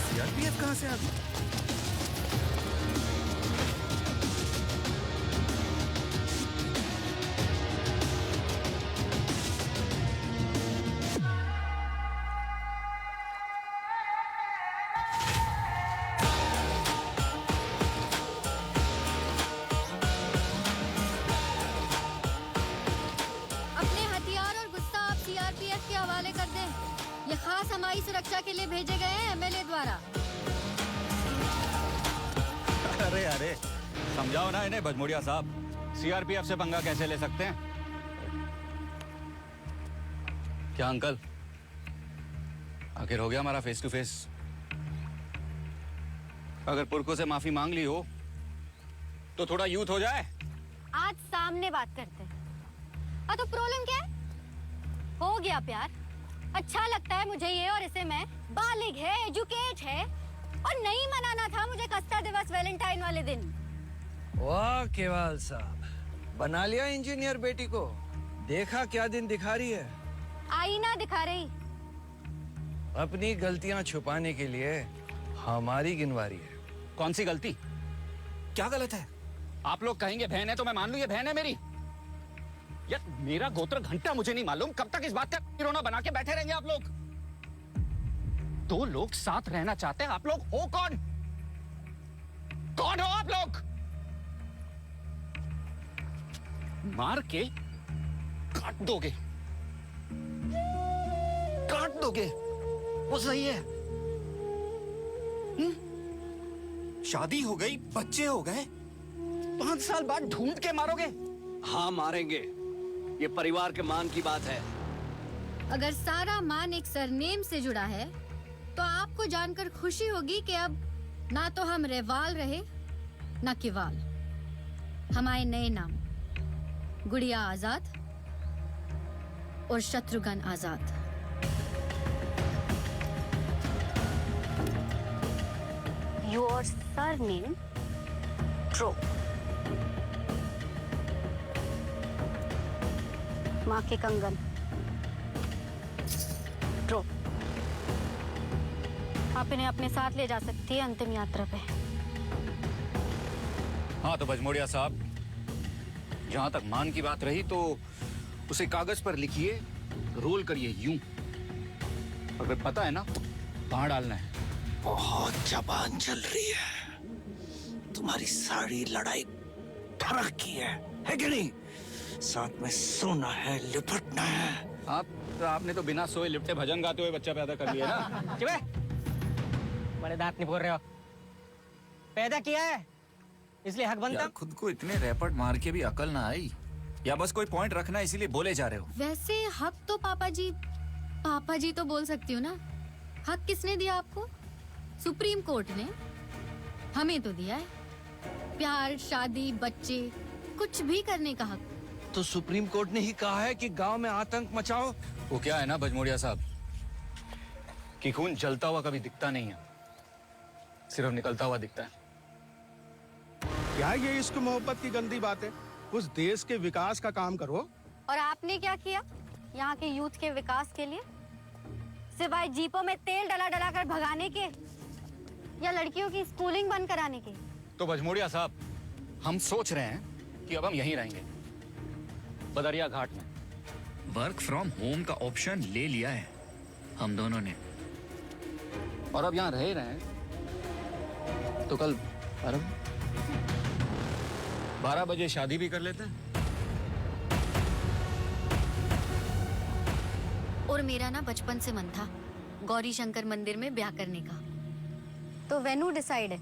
Speaker 23: सीआरपीएफ कहां से आ गई?
Speaker 1: खास हमारी सुरक्षा के लिए भेजे गए हैं एमएलए द्वारा।
Speaker 2: अरे अरे समझाओ ना इन्हें भजमोड़िया साहब, सीआरपीएफ से पंगा कैसे ले सकते हैं? क्या अंकल, आखिर हो गया हमारा फेस टू फेस। अगर पुरखों से माफी मांग ली हो तो थोड़ा यूथ हो जाए।
Speaker 13: आज सामने बात करते हैं।
Speaker 21: तो प्रॉब्लम क्या है? हो गया प्यार, अच्छा लगता है मुझे ये, और इसे मैं बालिग है, एजुकेट है, और नहीं मनाना था मुझे कस्ता दिवस वैलेंटाइन वाले दिन।
Speaker 22: वाह केवाल साहब, बना लिया इंजीनियर बेटी को। देखा क्या दिन दिखा रही है।
Speaker 21: आईना दिखा रही।
Speaker 22: अपनी गलतियां छुपाने के लिए हमारी गिनवा रही है।
Speaker 2: कौन सी गलती? क्या गलत है? आप लोग कहेंगे बहन है तो मैं मान लूं ये बहन है मेरी। यार मेरा गोत्र घंटा मुझे नहीं मालूम, कब तक इस बात का रोना बना के बैठे रहेंगे आप लोग? दो लोग साथ रहना चाहते हैं, आप लोग हो कौन? कौन हो आप लोग? मार के काट दोगे, काट दोगे, वो सही है। शादी हो गई, बच्चे हो गए, 5 साल बाद ढूंढ के मारोगे?
Speaker 22: हाँ मारेंगे, ये परिवार के मान की बात है।
Speaker 21: अगर सारा मान एक सरनेम से जुड़ा है तो आपको जानकर खुशी होगी कि अब ना तो हम रेवाल रहे ना किवाल। हमारे नए नाम गुड़िया आजाद और शत्रुघ्न आजाद। योर सरनेम ट्रो। माँ के कंगन ट्रो। आप इन्हें अपने साथ ले जा सकती है अंतिम यात्रा पे।
Speaker 2: हाँ तो भजमोड़िया साहब, जहां तक मान की बात रही तो उसे कागज पर लिखिए, रोल करिए यूं, और फिर पता है ना कहां डालना है।
Speaker 22: बहुत जबान चल रही है। तुम्हारी सारी लड़ाई फर्क की है कि नहीं? साथ में सोना है, लिपटना है।
Speaker 2: आपने तो बिना सोए लिपटे भजन गाते हुए बच्चा पैदा कर लिया ना।
Speaker 9: चिबे, बड़े दांत नहीं बोल रहे हो। पैदा किया है इसलिए हक बनता।
Speaker 23: खुद को इतने रैपट मार के भी अकल ना आई, या बस कोई पॉइंट रखना इसीलिए बोले जा रहे हो?
Speaker 21: वैसे हक तो पापा जी तो बोल सकती हूँ ना। हक किसने दिया आपको? सुप्रीम कोर्ट ने। हमें तो दिया है प्यार, शादी, बच्चे, कुछ भी करने का हक।
Speaker 22: तो सुप्रीम कोर्ट ने ही कहा है कि गांव में आतंक मचाओ।
Speaker 2: वो क्या है ना भजमोड़िया साहब, कि खून जलता हुआ कभी दिखता नहीं है, सिर्फ निकलता हुआ दिखता है।
Speaker 11: क्या ये इश्क मोहब्बत की गंदी बात है? उस देश के विकास का काम करो।
Speaker 21: और आपने क्या किया यहाँ के यूथ के विकास के लिए? सिवाय जीपों में तेल डला कर भगाने के या लड़कियों की स्कूलिंग बंद कराने के।
Speaker 2: तो भजमोड़िया साहब, हम सोच रहे हैं कि अब हम यहीं रहेंगे, बदरिया घाट में।
Speaker 7: वर्क फ्रॉम होम का ऑप्शन ले लिया है हम दोनों ने,
Speaker 2: और अब यहाँ रह रहे हैं तो कल 12 बजे शादी भी कर लेते हैं।
Speaker 1: और मेरा ना बचपन से मन था गौरी शंकर मंदिर में ब्याह करने का, तो वेन्यू डिसाइड है।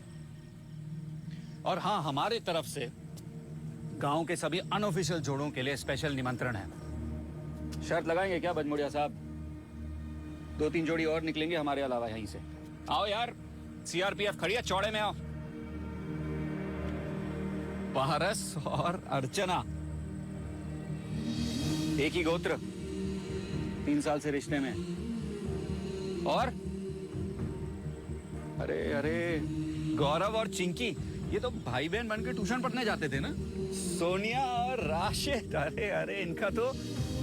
Speaker 2: और हाँ, हमारे तरफ से गांव के सभी अनऑफिशियल जोड़ों के लिए स्पेशल निमंत्रण है। शर्त लगाएंगे क्या भजमोड़िया साहब? 2-3 जोड़ी और निकलेंगे हमारे अलावा यहीं से। आओ यार, सीआरपीएफ खड़ी है, चौड़े में आओ। पारस और अर्चना एक ही गोत्र, 3 साल से रिश्ते में। और अरे गौरव और चिंकी, ये तो भाई बहन बन के ट्यूशन पढ़ने जाते थे ना। सोनिया और राशिद, अरे इनका तो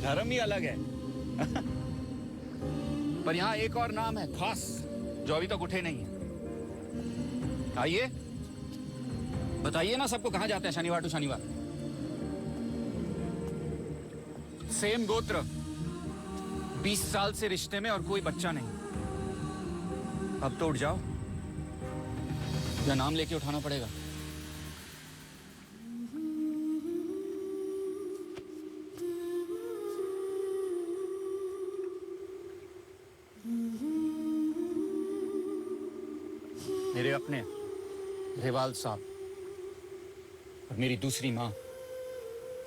Speaker 2: धर्म ही अलग है। पर यहाँ एक और नाम है खास, जो अभी तक उठे नहीं है। आइए बताइए ना सबको, कहाँ जाते हैं शनिवार टू शनिवार? सेम गोत्र, 20 साल से रिश्ते में और कोई बच्चा नहीं। अब तो उठ जाओ, या नाम लेके उठाना पड़ेगा। मेरे अपने रेवाल साहब और मेरी दूसरी मां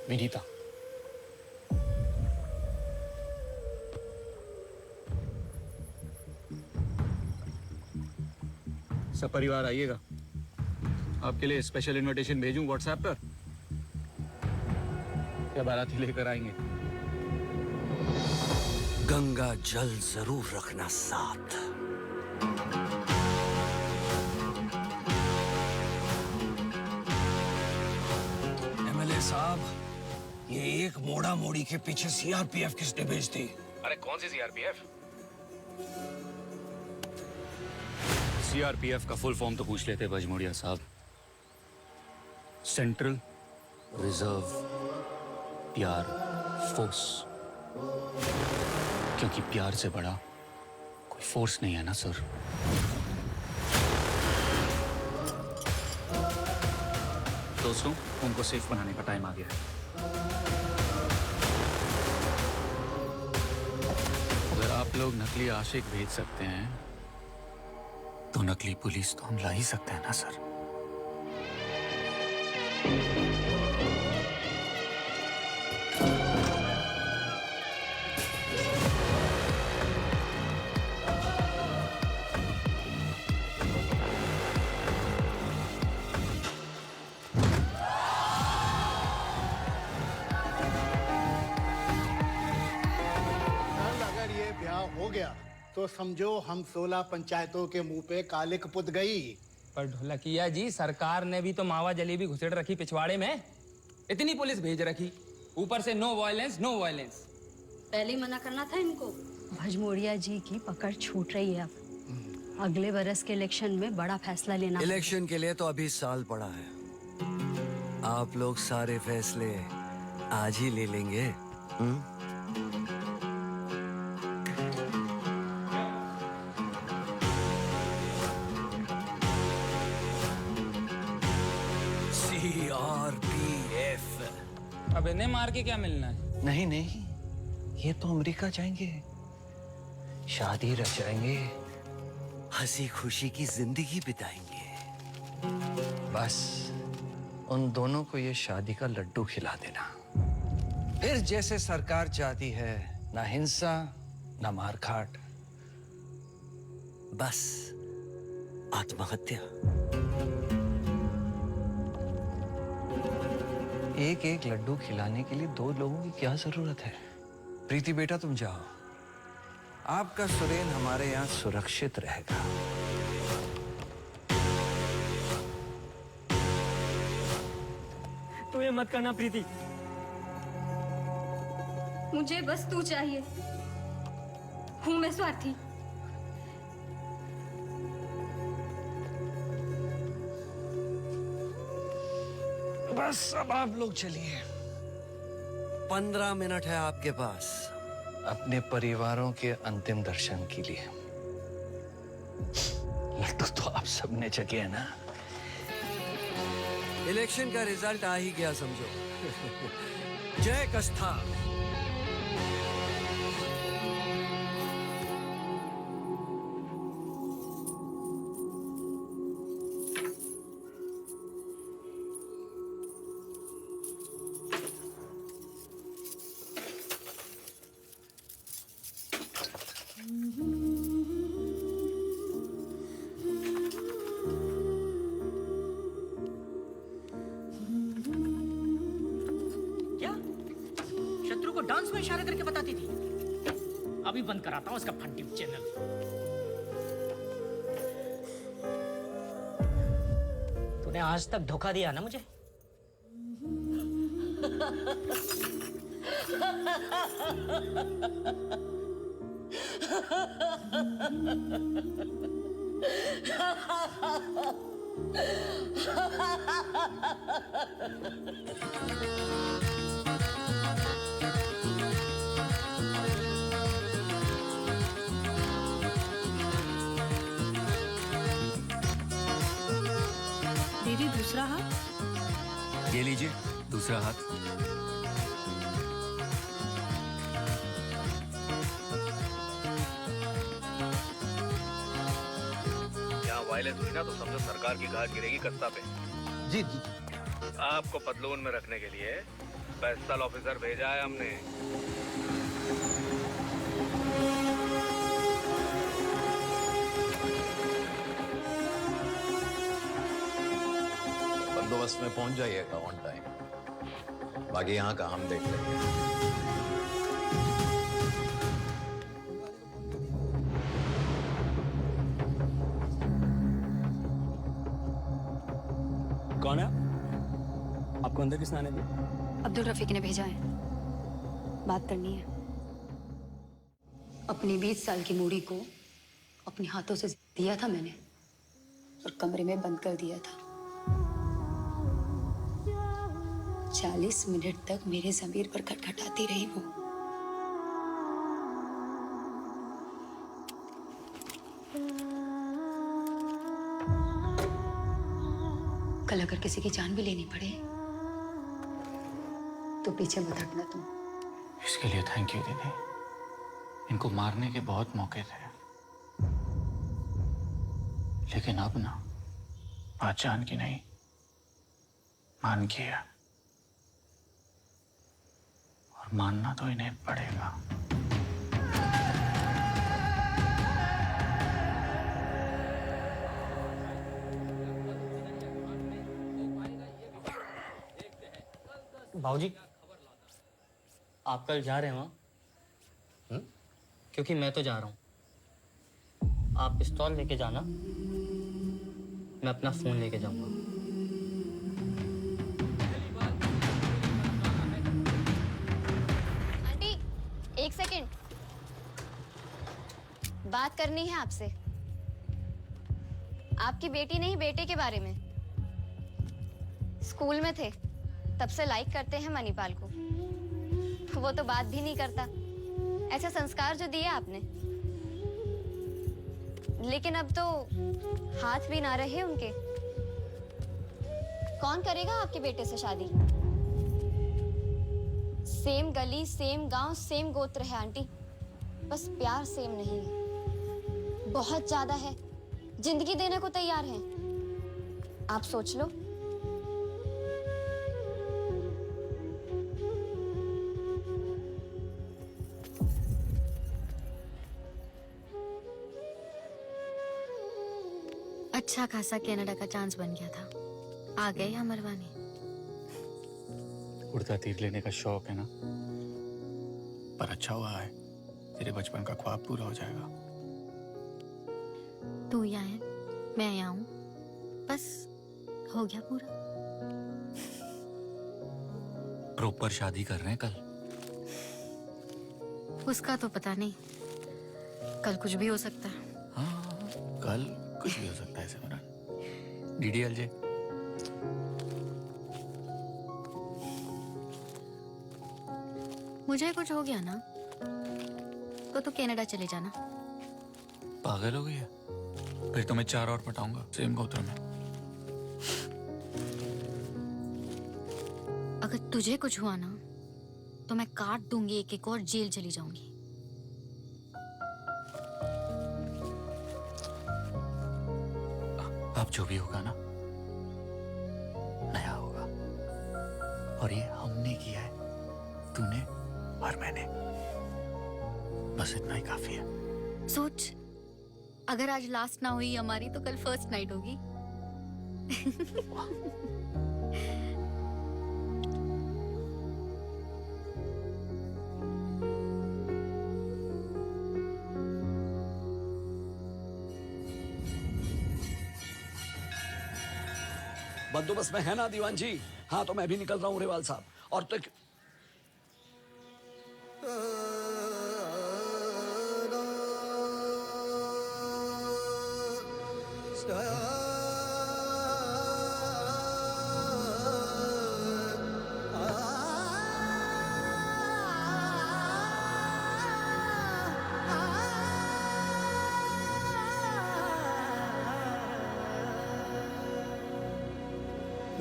Speaker 2: विनीता। सब परिवार आइएगा, आपके लिए स्पेशल इनविटेशन भेजूं व्हाट्सएप पर, या बाराती लेकर आएंगे?
Speaker 22: गंगा जल जरूर रखना साथ।
Speaker 19: एमएलए साहब, ये एक मोड़ा मोड़ी के पीछे सीआरपीएफ किसने भेज दी?
Speaker 23: अरे कौन सी सीआरपीएफ?
Speaker 7: सीआरपीएफ का फुल फॉर्म तो पूछ लेते भजमोड़िया साहब। सेंट्रल रिजर्व प्यार फोर्स। क्योंकि प्यार से बड़ा कोई फोर्स नहीं है ना सर। दोस्तों, उनको सेफ बनाने का टाइम आ गया है। अगर आप लोग नकली आशिक भेज सकते हैं तो नकली पुलिस तो हम ला ही सकते हैं ना सर।
Speaker 11: अगर ये ब्याह हो गया तो समझो हम 16 पंचायतों के मुंह पे काले कपुत गई।
Speaker 15: पर ढोलकिया जी, सरकार ने भी तो मावा जलेबी घुसेड़ रखी पिछवाड़े में। इतनी पुलिस भेज रखी, ऊपर से नो वायलेंस नो वायलेंस।
Speaker 21: पहले ही मना करना था इनको।
Speaker 6: भजमोड़िया जी की पकड़ छूट रही है अब। अगले बरस के इलेक्शन में बड़ा फैसला लेना।
Speaker 22: इलेक्शन के लिए तो अभी साल पड़ा है। आप लोग सारे फैसले आज ही ले लेंगे।
Speaker 15: CRPF। अब इन्हें मार के क्या मिलना है?
Speaker 22: नहीं नहीं, ये तो अमेरिका जाएंगे, शादी रचाएंगे, हंसी खुशी की जिंदगी बिताएंगे। बस उन दोनों को ये शादी का लड्डू खिला देना। फिर जैसे सरकार चाहती है, ना हिंसा ना मारकाट, बस आत्महत्या। एक एक लड्डू खिलाने के लिए 2 लोगों की क्या जरूरत है? प्रीति बेटा, तुम जाओ, आपका सुरेन हमारे यहाँ सुरक्षित रहेगा।
Speaker 9: तू ये मत करना प्रीति।
Speaker 6: मुझे बस तू चाहिए। हूं मैं स्वार्थी।
Speaker 22: बस अब आप लोग चलिए। 15 मिनट है आपके पास अपने परिवारों के अंतिम दर्शन के लिए। लड्डू तो आप सबने जगे है ना। इलेक्शन का रिजल्ट आ ही गया समझो। जय कस्था।
Speaker 9: डांस में इशारा करके बताती थी। अभी बंद कराता हूँ उसका फंटी चैनल। तूने आज तक धोखा दिया ना मुझे।
Speaker 6: दीदी, दूसरा हाथ।
Speaker 7: ये लीजिए दूसरा हाथ।
Speaker 19: यहाँ वायलेंस हुई ना तो समझो सरकार की घाट गिरेगी कस्ता पे।
Speaker 3: जी जी।
Speaker 19: आपको पतलून में रखने के लिए स्पेशल ऑफिसर भेजा है हमने।
Speaker 18: बंदोबस्त में पहुंच जाइएगा ऑन टाइम। बाकी यहाँ का हम देख लेंगे।
Speaker 5: कौन है आपको अंदर किसने आने दिया?
Speaker 6: अब्दुल रफीक ने भेजा है, बात करनी है। अपनी 20 साल की मूड़ी को अपने हाथों से दिया था मैंने और कमरे में बंद कर दिया था। 40 मिनट तक मेरे ज़मीर पर खटखटाती रही वो। कल अगर किसी की जान भी लेनी पड़े तो पीछे मत हटना तुम।
Speaker 7: इसके लिए थैंक यू दीदी। इनको मारने के बहुत मौके थे, लेकिन अब ना बात जान की नहीं, मान की है, और मानना तो इन्हें पड़ेगा।
Speaker 15: भाऊजी, आप कल जा रहे हैं वहाँ? क्योंकि मैं तो जा रहा हूँ। आप पिस्तौल लेके जाना, मैं अपना फोन लेके जाऊंगा।
Speaker 13: आंटी, एक सेकंड, बात करनी है आपसे। आपकी बेटी नहीं, बेटे के बारे में। स्कूल में थे तब से लाइक करते हैं मणिपाल को। वो तो बात भी नहीं करता। ऐसे संस्कार जो दिए आपने, लेकिन अब तो हाथ भी ना रहे उनके। कौन करेगा आपके बेटे से शादी? सेम गली, सेम गांव, सेम गोत्र है आंटी, बस प्यार सेम नहीं है। बहुत ज्यादा है, जिंदगी देने को तैयार हैं। आप सोच लो।
Speaker 1: अच्छा खासा कनाडा का चांस बन गया था, आ गए यहाँ मरवाने।
Speaker 7: उड़ता तीर लेने का शौक है ना, पर अच्छा हुआ है, तेरे बचपन का ख्वाब पूरा हो जाएगा।
Speaker 1: तू यहाँ है, मैं यहाँ हूँ, बस हो गया पूरा।
Speaker 7: प्रॉपर शादी कर रहे हैं कल।
Speaker 1: उसका तो पता नहीं, कल कुछ भी हो सकता है।
Speaker 7: हाँ, कल कुछ भी हो सकता है सिमरन। डीडीएलजे।
Speaker 1: मुझे कुछ हो गया ना तो तू कनाडा चले जाना।
Speaker 7: पागल हो गई है? फिर तो मैं 4 और पटाऊंगा सेम गोत्र में।
Speaker 1: अगर तुझे कुछ हुआ ना तो मैं काट दूंगी एक एक और जेल चली जाऊंगी।
Speaker 7: अब जो भी होगा ना, नया होगा, और ये हमने किया है, तूने और मैंने। बस इतना ही काफी है।
Speaker 1: सोच, अगर आज लास्ट ना हुई हमारी तो कल फर्स्ट नाइट होगी।
Speaker 19: बंदोबस्त में है ना दीवान जी? हाँ, तो मैं भी निकल रहा हूँ रेवाल साहब। और तो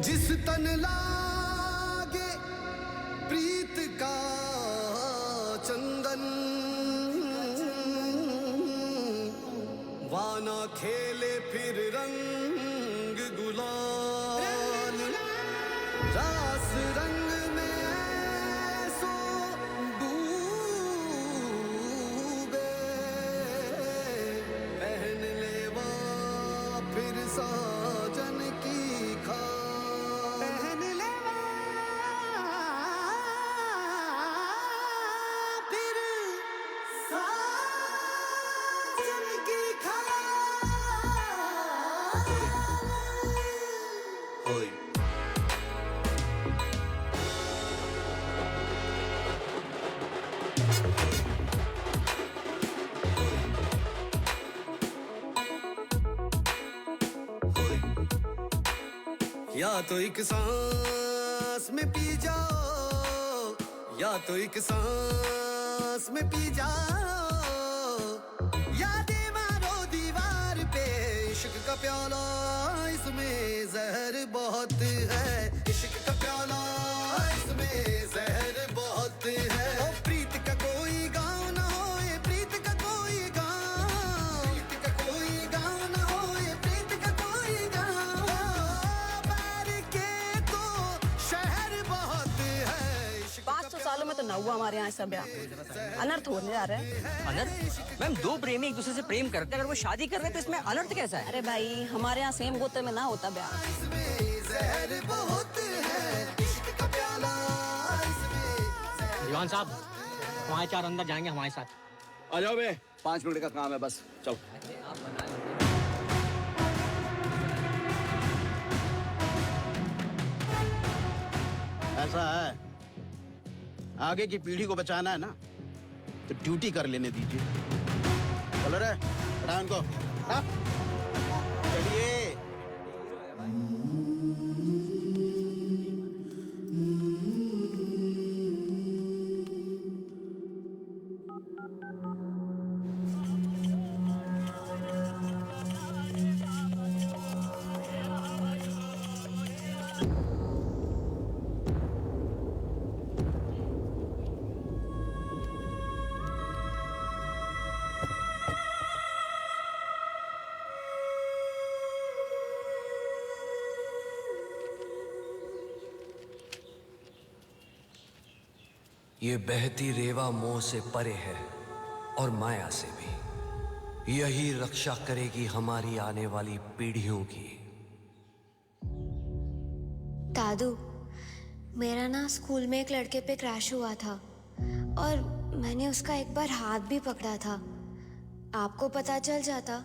Speaker 4: जिस तन लागे प्रीत का चंदन, वाना खेले फिर रंग गुलाल। रास रंग में ऐसो डूबे, पहन लेवा फिर साजन की खाल। पहन लेवा फिर साजन की खाल।
Speaker 18: ओए
Speaker 4: तो एक सांस में पी जाओ, या तो एक सांस में पी जाओ, यादें मारो दीवार पे, इश्क का प्याला इसमें जहर बहुत है, इश्क का प्याला इसमें जहर बहुत है। ओ प्रीत का कोई गाँव ना हो, ये प्रीत का कोई गाँव, प्रीत का कोई गाँव ना हो, ये प्रीत का कोई गाँव, बार के तो शहर बहुत है।
Speaker 14: 500 सालों में तो न हुआ हमारे यहाँ ऐसा ब्याह, अनर्थ होने जा रहा है।
Speaker 9: अनर्थ? मैम, दो प्रेमी एक दूसरे से प्रेम करते हैं, अगर वो शादी कर रहे हैं तो इसमें अनर्थ कैसा है?
Speaker 14: अरे भाई, हमारे यहाँ सेम गोत्र में ना होता ब्याह।
Speaker 9: दीवान साहब, हमारे 4 अंदर जाएंगे हमारे साथ।
Speaker 2: आ जाओ बे, 5 मिनट का काम है बस, चलो।
Speaker 3: ऐसा है, आगे की पीढ़ी को बचाना है ना, तो ड्यूटी कर लेने दीजिए। चलो रे, हटा इनको। हाँ? चलिए।
Speaker 22: ये बहती रेवा मोह से परे है और माया से भी। यही रक्षा करेगी हमारी आने वाली पीढ़ियों की।
Speaker 13: दादू, मेरा ना स्कूल में एक लड़के पे क्रैश हुआ था और मैंने उसका एक बार हाथ भी पकड़ा था। आपको पता चल जाता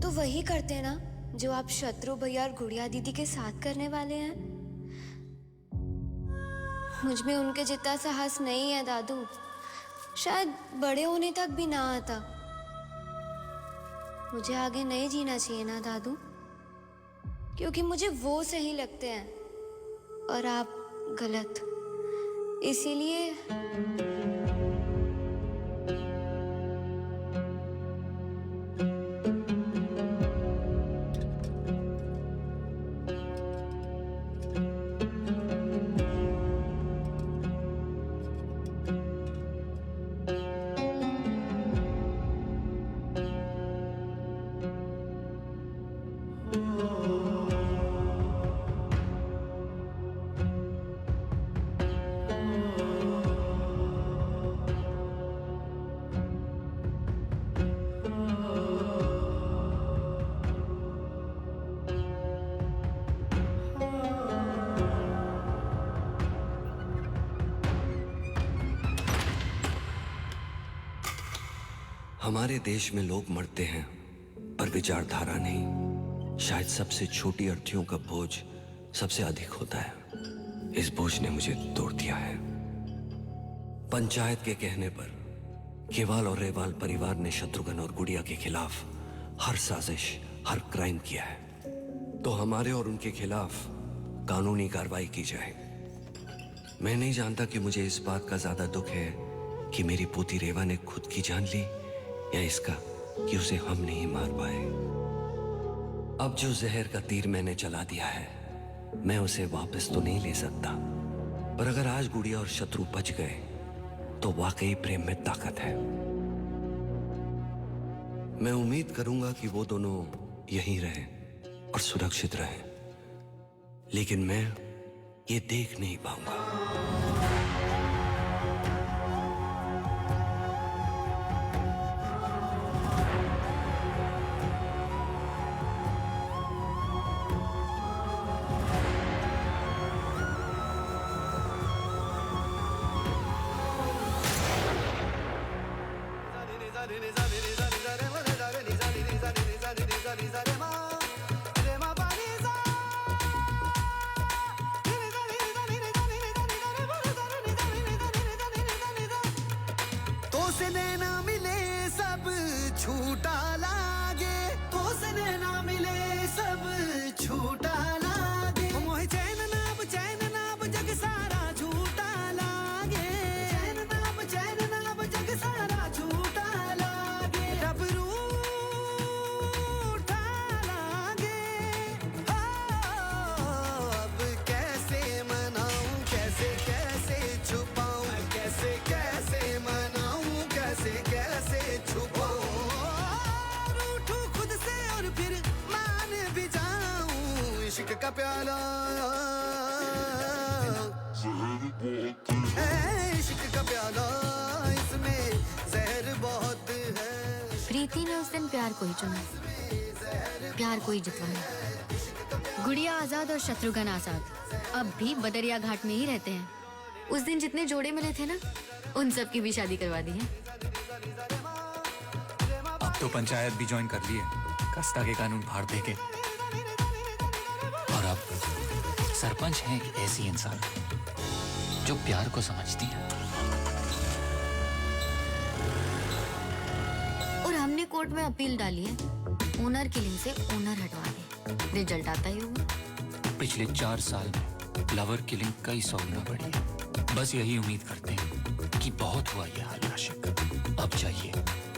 Speaker 13: तो वही करते ना जो आप शत्रु भैया और गुड़िया दीदी के साथ करने वाले हैं। मुझ में उनके जितना साहस नहीं है दादू, शायद बड़े होने तक भी ना आता। मुझे आगे नहीं जीना चाहिए ना दादू, क्योंकि मुझे वो सही लगते हैं और आप गलत, इसीलिए
Speaker 22: हमारे देश में लोग मरते हैं पर विचारधारा नहीं। शायद सबसे छोटी अर्थियों का बोझ सबसे अधिक होता है। इस बोझ ने मुझे तोड़ दिया है। पंचायत के कहने पर केवाल और रेवाल परिवार ने शत्रुघ्न और गुड़िया के खिलाफ हर साजिश, हर क्राइम किया है। तो हमारे और उनके खिलाफ कानूनी कार्रवाई की जाए। मैं नहीं जानता कि मुझे इस बात का ज्यादा दुख है कि मेरी पोती रेवा ने खुद की जान ली, या इसका कि उसे हम नहीं मार पाए। अब जो जहर का तीर मैंने चला दिया है, मैं उसे वापस तो नहीं ले सकता, पर अगर आज गुड़िया और शत्रु बच गए तो वाकई प्रेम में ताकत है। मैं उम्मीद करूंगा कि वो दोनों यहीं रहें और सुरक्षित रहें, लेकिन मैं ये देख नहीं पाऊंगा।
Speaker 4: छूटा लागे, मोहे चैन का प्याला इश्क का प्याला इसमें जहर बहुत है।
Speaker 1: प्रीति ने उस दिन प्यार को ही चुना, प्यार को ही जितवाया। गुड़िया आजाद और शत्रुघ्न आजाद अब भी बदरिया घाट में ही रहते हैं। उस दिन जितने जोड़े मिले थे ना, उन सब की भी शादी करवा दी है।
Speaker 23: अब तो पंचायत भी ज्वाइन कर ली है, कस्ता के कानून फाड़ देके।
Speaker 7: और अब सरपंच है एक ऐसी इंसान जो प्यार को समझती है।
Speaker 1: और हमने कोर्ट में अपील डाली है, ओनर किलिंग से ओनर हटवा दे। रिजल्ट आता ही होगा।
Speaker 7: पिछले 4 साल में लवर किलिंग कई 100 गुना बढ़ी है। बस यही उम्मीद करते हैं कि बहुत हुआ ये हाल आशिक, अब चाहिए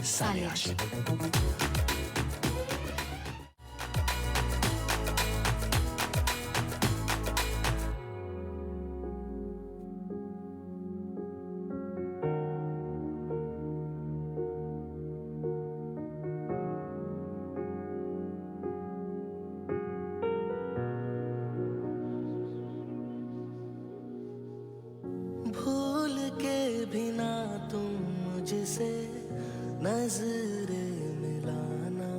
Speaker 7: साले आशिक।
Speaker 4: भूल के बिना तुम मुझसे नजर मिलाना,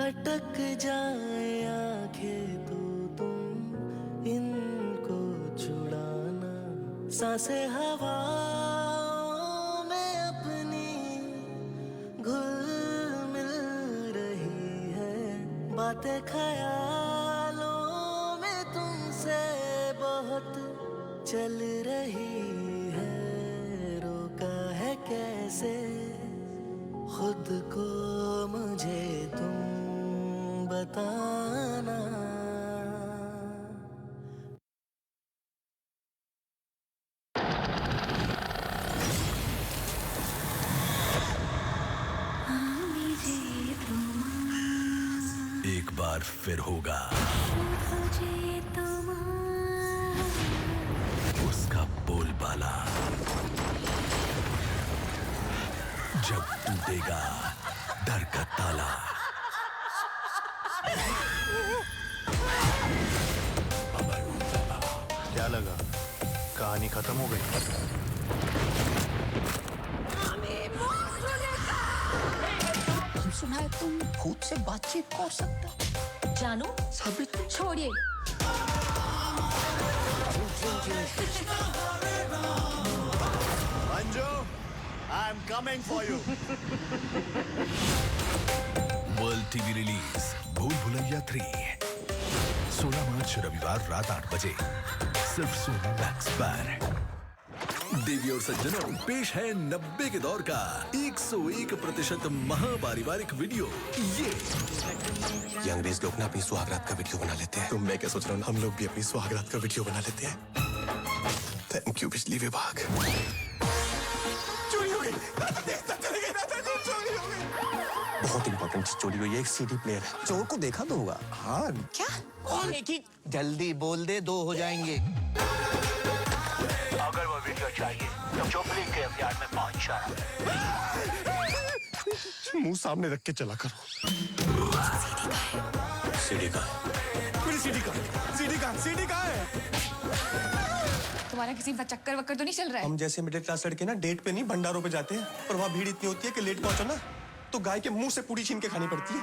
Speaker 4: अटक जाए आंखें तो तुम इनको छुड़ाना। सांसें हवाओं में अपनी घुल मिल रही है, बातें ख्यालों में तुमसे बहुत चल रही है। रोका है कैसे खुद को मुझे तुम बताना।
Speaker 16: एक बार फिर होगा उसका बोलबाला, जब टूटेगा डर का ताला।
Speaker 11: क्या लगा कहानी खत्म हो गई?
Speaker 14: सुना है तुम भूत से बातचीत कर सकते हो। जानू साबित छोड़िए।
Speaker 16: Anju, I am coming for you. World TV release भूल भुलैया 3 16 मार्च रविवार रात 8 बजे सिर्फ सोनी मैक्स पर। देवी और सज्जनों, पेश है 90 के दौर का 101% महापारिवारिक वीडियो। ये अंग्रेज लोग ना अपनी सुहागरात का वीडियो बना लेते हैं, तो मैं क्या सोच रहा हूँ, हम लोग भी अपनी सुहागरात का वीडियो बना लेते हैं। थैंक यू बिजली विभाग। चोरी हो गई, बहुत इंपॉर्टेंट चोरी हुई है। एक CD प्लेयर है, चोर को देखा तो होगा। हाँ क्या? जल्दी बोल दे, 2 हो जाएंगे।
Speaker 17: अगर वो वीडियो चाहिए तो चोपड़ी के अभियान में पहुंच जाए।
Speaker 16: मुंह सामने रख के चला करो। सीडी का है।
Speaker 20: तुम्हारा किसी का चक्कर वक्कर तो नहीं चल रहा है?
Speaker 24: हम जैसे मिडिल क्लास लड़के ना डेट पे नहीं भंडारों पे जाते हैं, और वहाँ भीड़ इतनी होती है कि लेट पहुंचो ना तो गाय के मुंह से पूरी छीन के खानी पड़ती है।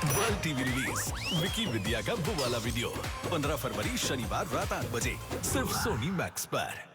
Speaker 16: वर्ल्ड टीवी रिलीज विकी विद्या का वो वाला वीडियो 15 फरवरी शनिवार रात 8 बजे सिर्फ सोनी मैक्स पर।